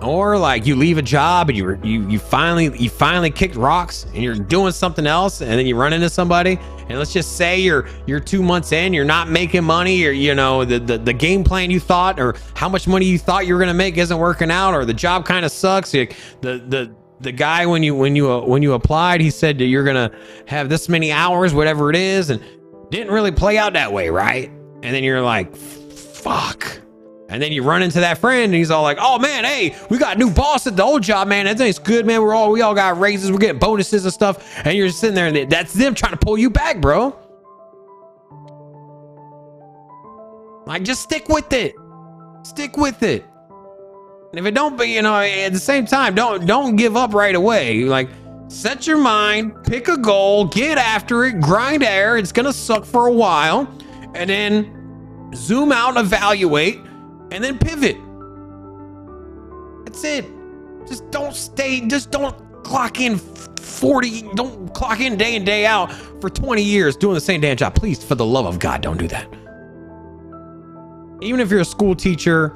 Or like, you leave a job and you finally kicked rocks and you're doing something else, and then you run into somebody, and let's just say you're 2 months in, you're not making money, or the game plan you thought, or how much money you thought you were gonna make isn't working out, or the job kind of sucks. The guy when you applied, he said that you're gonna have this many hours, whatever it is, and didn't really play out that way, right? And then you're like, fuck. And then you run into that friend, and he's all like, oh man, hey, we got a new boss at the old job, man. Everything's good, man. We all got raises, we're getting bonuses and stuff. And you're just sitting there, and that's them trying to pull you back, bro. Like, just stick with it. Stick with it. And if it don't be, at the same time, don't give up right away. Like, set your mind, pick a goal, get after it, grind air. It's gonna suck for a while, and then zoom out, evaluate, and then pivot. That's it. Just don't clock in 40, don't clock in day in, day out for 20 years doing the same damn job. Please, for the love of God, don't do that. Even if you're a school teacher,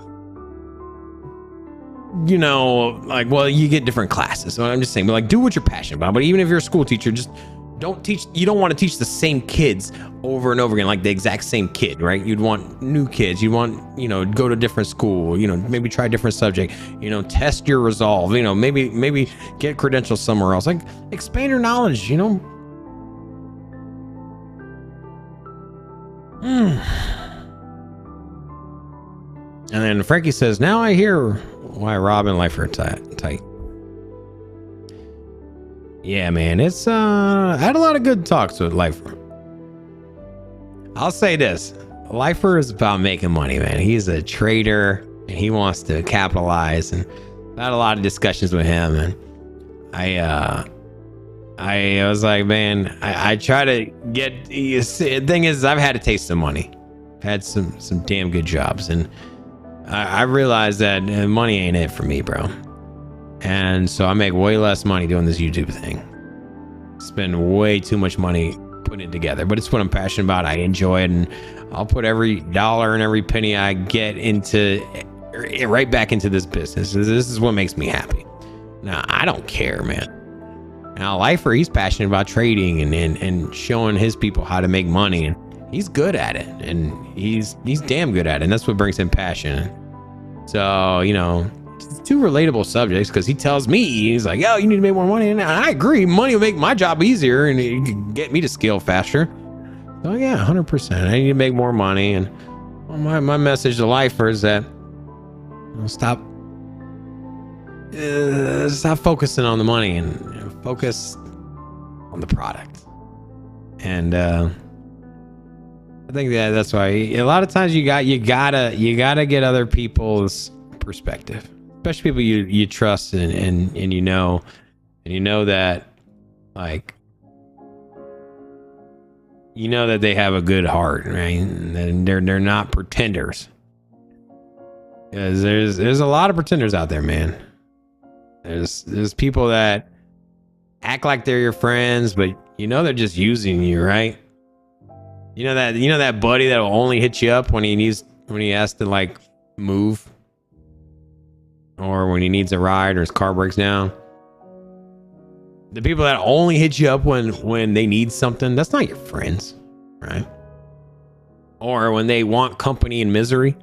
like, well, you get different classes. So I'm just saying, but like, do what you're passionate about. But even if you're a school teacher, just don't teach. You don't want to teach the same kids over and over again, like the exact same kid, right? You'd want new kids. You want, go to different school, maybe try a different subject, test your resolve, maybe get credentials somewhere else. Like, expand your knowledge, And then Frankie says, now I hear why Rob and Life are tight. Yeah, man, it's I had a lot of good talks with Lifer. I'll say this, Lifer is about making money, man. He's a trader and he wants to capitalize, and I had a lot of discussions with him, and I was like, man, I try to get, the thing is, I've had to taste some money. I've had some damn good jobs, and I realized that money ain't it for me, bro. And so I make way less money doing this YouTube thing. Spend way too much money putting it together, but it's what I'm passionate about. I enjoy it, and I'll put every dollar and every penny I get right back into this business. This is what makes me happy. Now, I don't care, man. Now, Lifer, he's passionate about trading and showing his people how to make money, and he's good at it, and he's damn good at it, and that's what brings him passion. So, it's two relatable subjects, because he tells me, he's like, yo, you need to make more money, and I agree, money will make my job easier and it can get me to scale faster. So yeah, 100%, I need to make more money. And my message to Lifer is that stop focusing on the money and focus on the product. And I think that's why a lot of times you gotta get other people's perspective, especially people you trust and you know that, like, that they have a good heart, right? And they're not pretenders. Because there's a lot of pretenders out there, man. There's people that act like they're your friends, but they're just using you, right? That buddy that will only hit you up when he has to like move, or when he needs a ride or his car breaks down. The people that only hit you up when they need something, that's not your friends, right? Or when they want company and misery.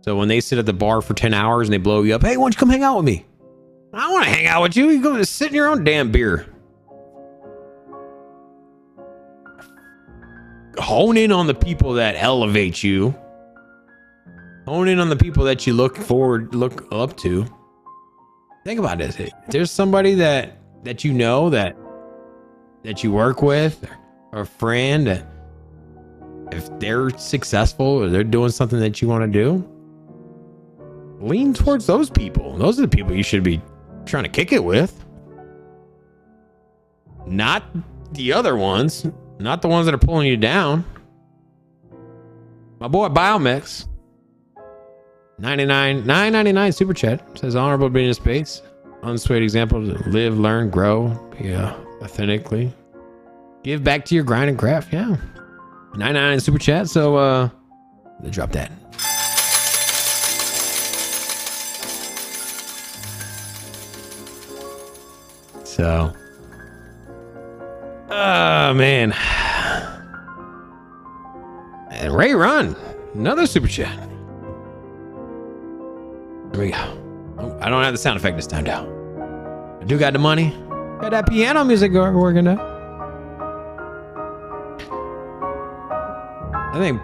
So when they sit at the bar for 10 hours and they blow you up, hey, why don't you come hang out with me? I don't want to hang out with you. You go to sit in your own damn beer. Hone in on the people that elevate you. Hone in on the people that you look up to. Think about this. If there's somebody that you know that you work with, or a friend, if they're successful or they're doing something that you want to do, lean towards those people. Those are the people you should be trying to kick it with. Not the other ones. Not the ones that are pulling you down. My boy Biomix, $9.99 super chat, says honorable being in space. Unswayed example to live, learn, grow, authentically. Give back to your grind and craft. Yeah. 99 super chat. So drop that. So man. And Ray Run, another super chat. There we go. I don't have the sound effect this time down. I do got the money. Got that piano music working now. I think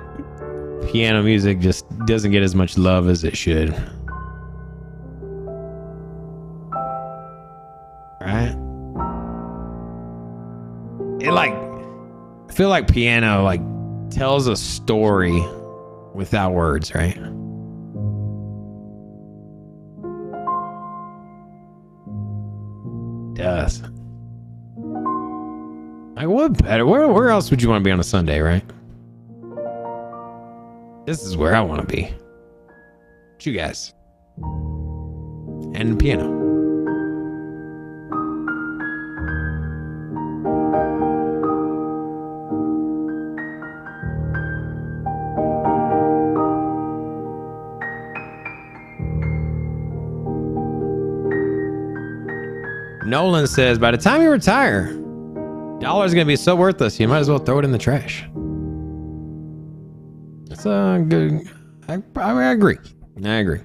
piano music just doesn't get as much love as it should. Right? I feel like piano tells a story without words, right? Does. What better? Where else would you want to be on a Sunday, right? This is where I want to be. What you guys? And the piano. Nolan says, by the time you retire, $1 is going to be so worthless, you might as well throw it in the trash. That's good. I agree. I agree.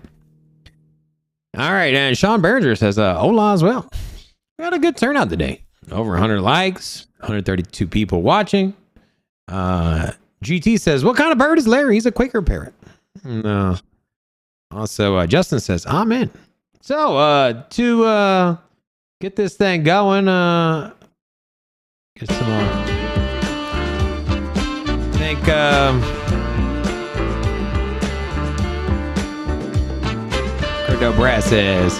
All right. And Sean Berger says, hola as well. We had a good turnout today. Over 100 likes, 132 people watching. GT says, what kind of bird is Larry? He's a Quaker parrot. No. Also, Justin says, amen. So, to get this thing going, get some more. I think, Kurdo Brat says,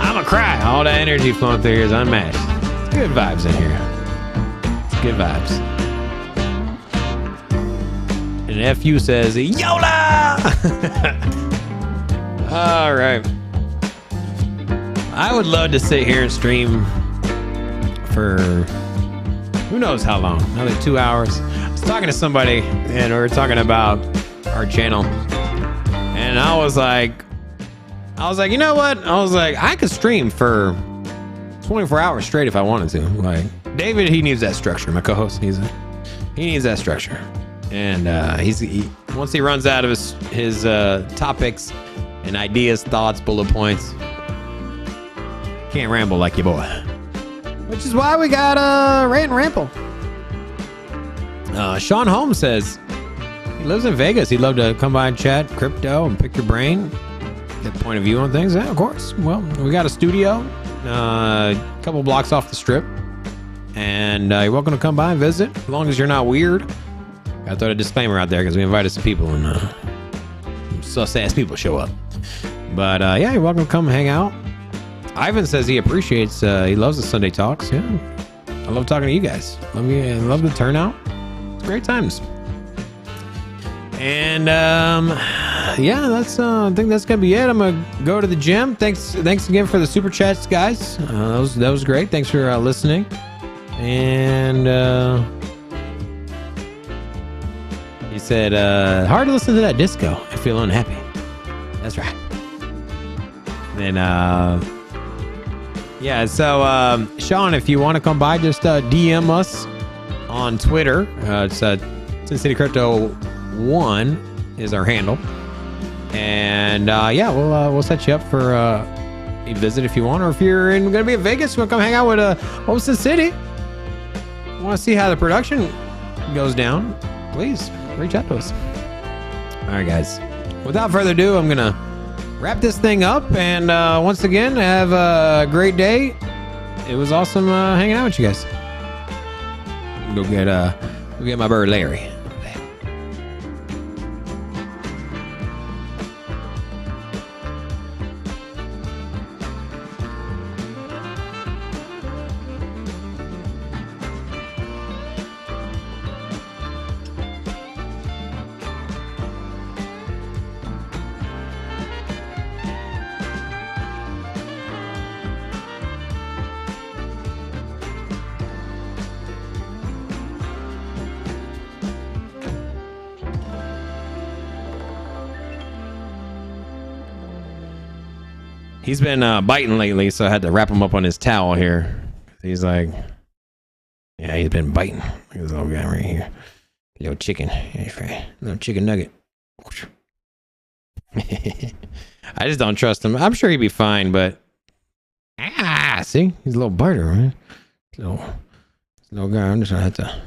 I'm a cry. All that energy flowing through here is unmatched. It's good vibes in here. It's good vibes. And FU says, YOLA! All right. I would love to sit here and stream for who knows how long, another 2 hours. I was talking to somebody and we were talking about our channel, and I was like, you know what? I was like, I could stream for 24 hours straight if I wanted to. Like David, he needs that structure. My co-host, he needs that structure, and once he runs out of his topics and ideas, thoughts, bullet points, can't ramble like your boy. Which is why we got Rant and Ramble. Sean Holmes says he lives in Vegas. He'd love to come by and chat crypto and pick your brain, get a point of view on things. Yeah, of course. Well, we got a studio a couple blocks off the strip, and you're welcome to come by and visit as long as you're not weird. Gotta throw a disclaimer out there because we invited some people and sus-ass people show up. But yeah, you're welcome to come hang out. Ivan says he appreciates, he loves the Sunday talks. Yeah, I love talking to you guys. Love the turnout. It's great times. And yeah, that's I think that's gonna be it. I'm gonna go to the gym. Thanks again for the super chats, guys. That was great. Thanks for listening. And he said, hard to listen to that disco. I feel unhappy. That's right. And yeah, so Sean, if you want to come by, just DM us on Twitter. It's Sin City Crypto 1 is our handle. And yeah, we'll set you up for a visit if you want, or if you're gonna be in Vegas, we'll come hang out with Sin City. Want to see how the production goes down? Please reach out to us. All right, guys. Without further ado, I'm gonna wrap this thing up, and once again, have a great day. It was awesome hanging out with you guys. Go get my bird Larry. He's been biting lately, so I had to wrap him up on his towel here. He's like, yeah, he's been biting. Look at this little guy right here. Little chicken. Little chicken nugget. I just don't trust him. I'm sure he'd be fine, but see? He's a little biter, man. Little guy. I'm just gonna have to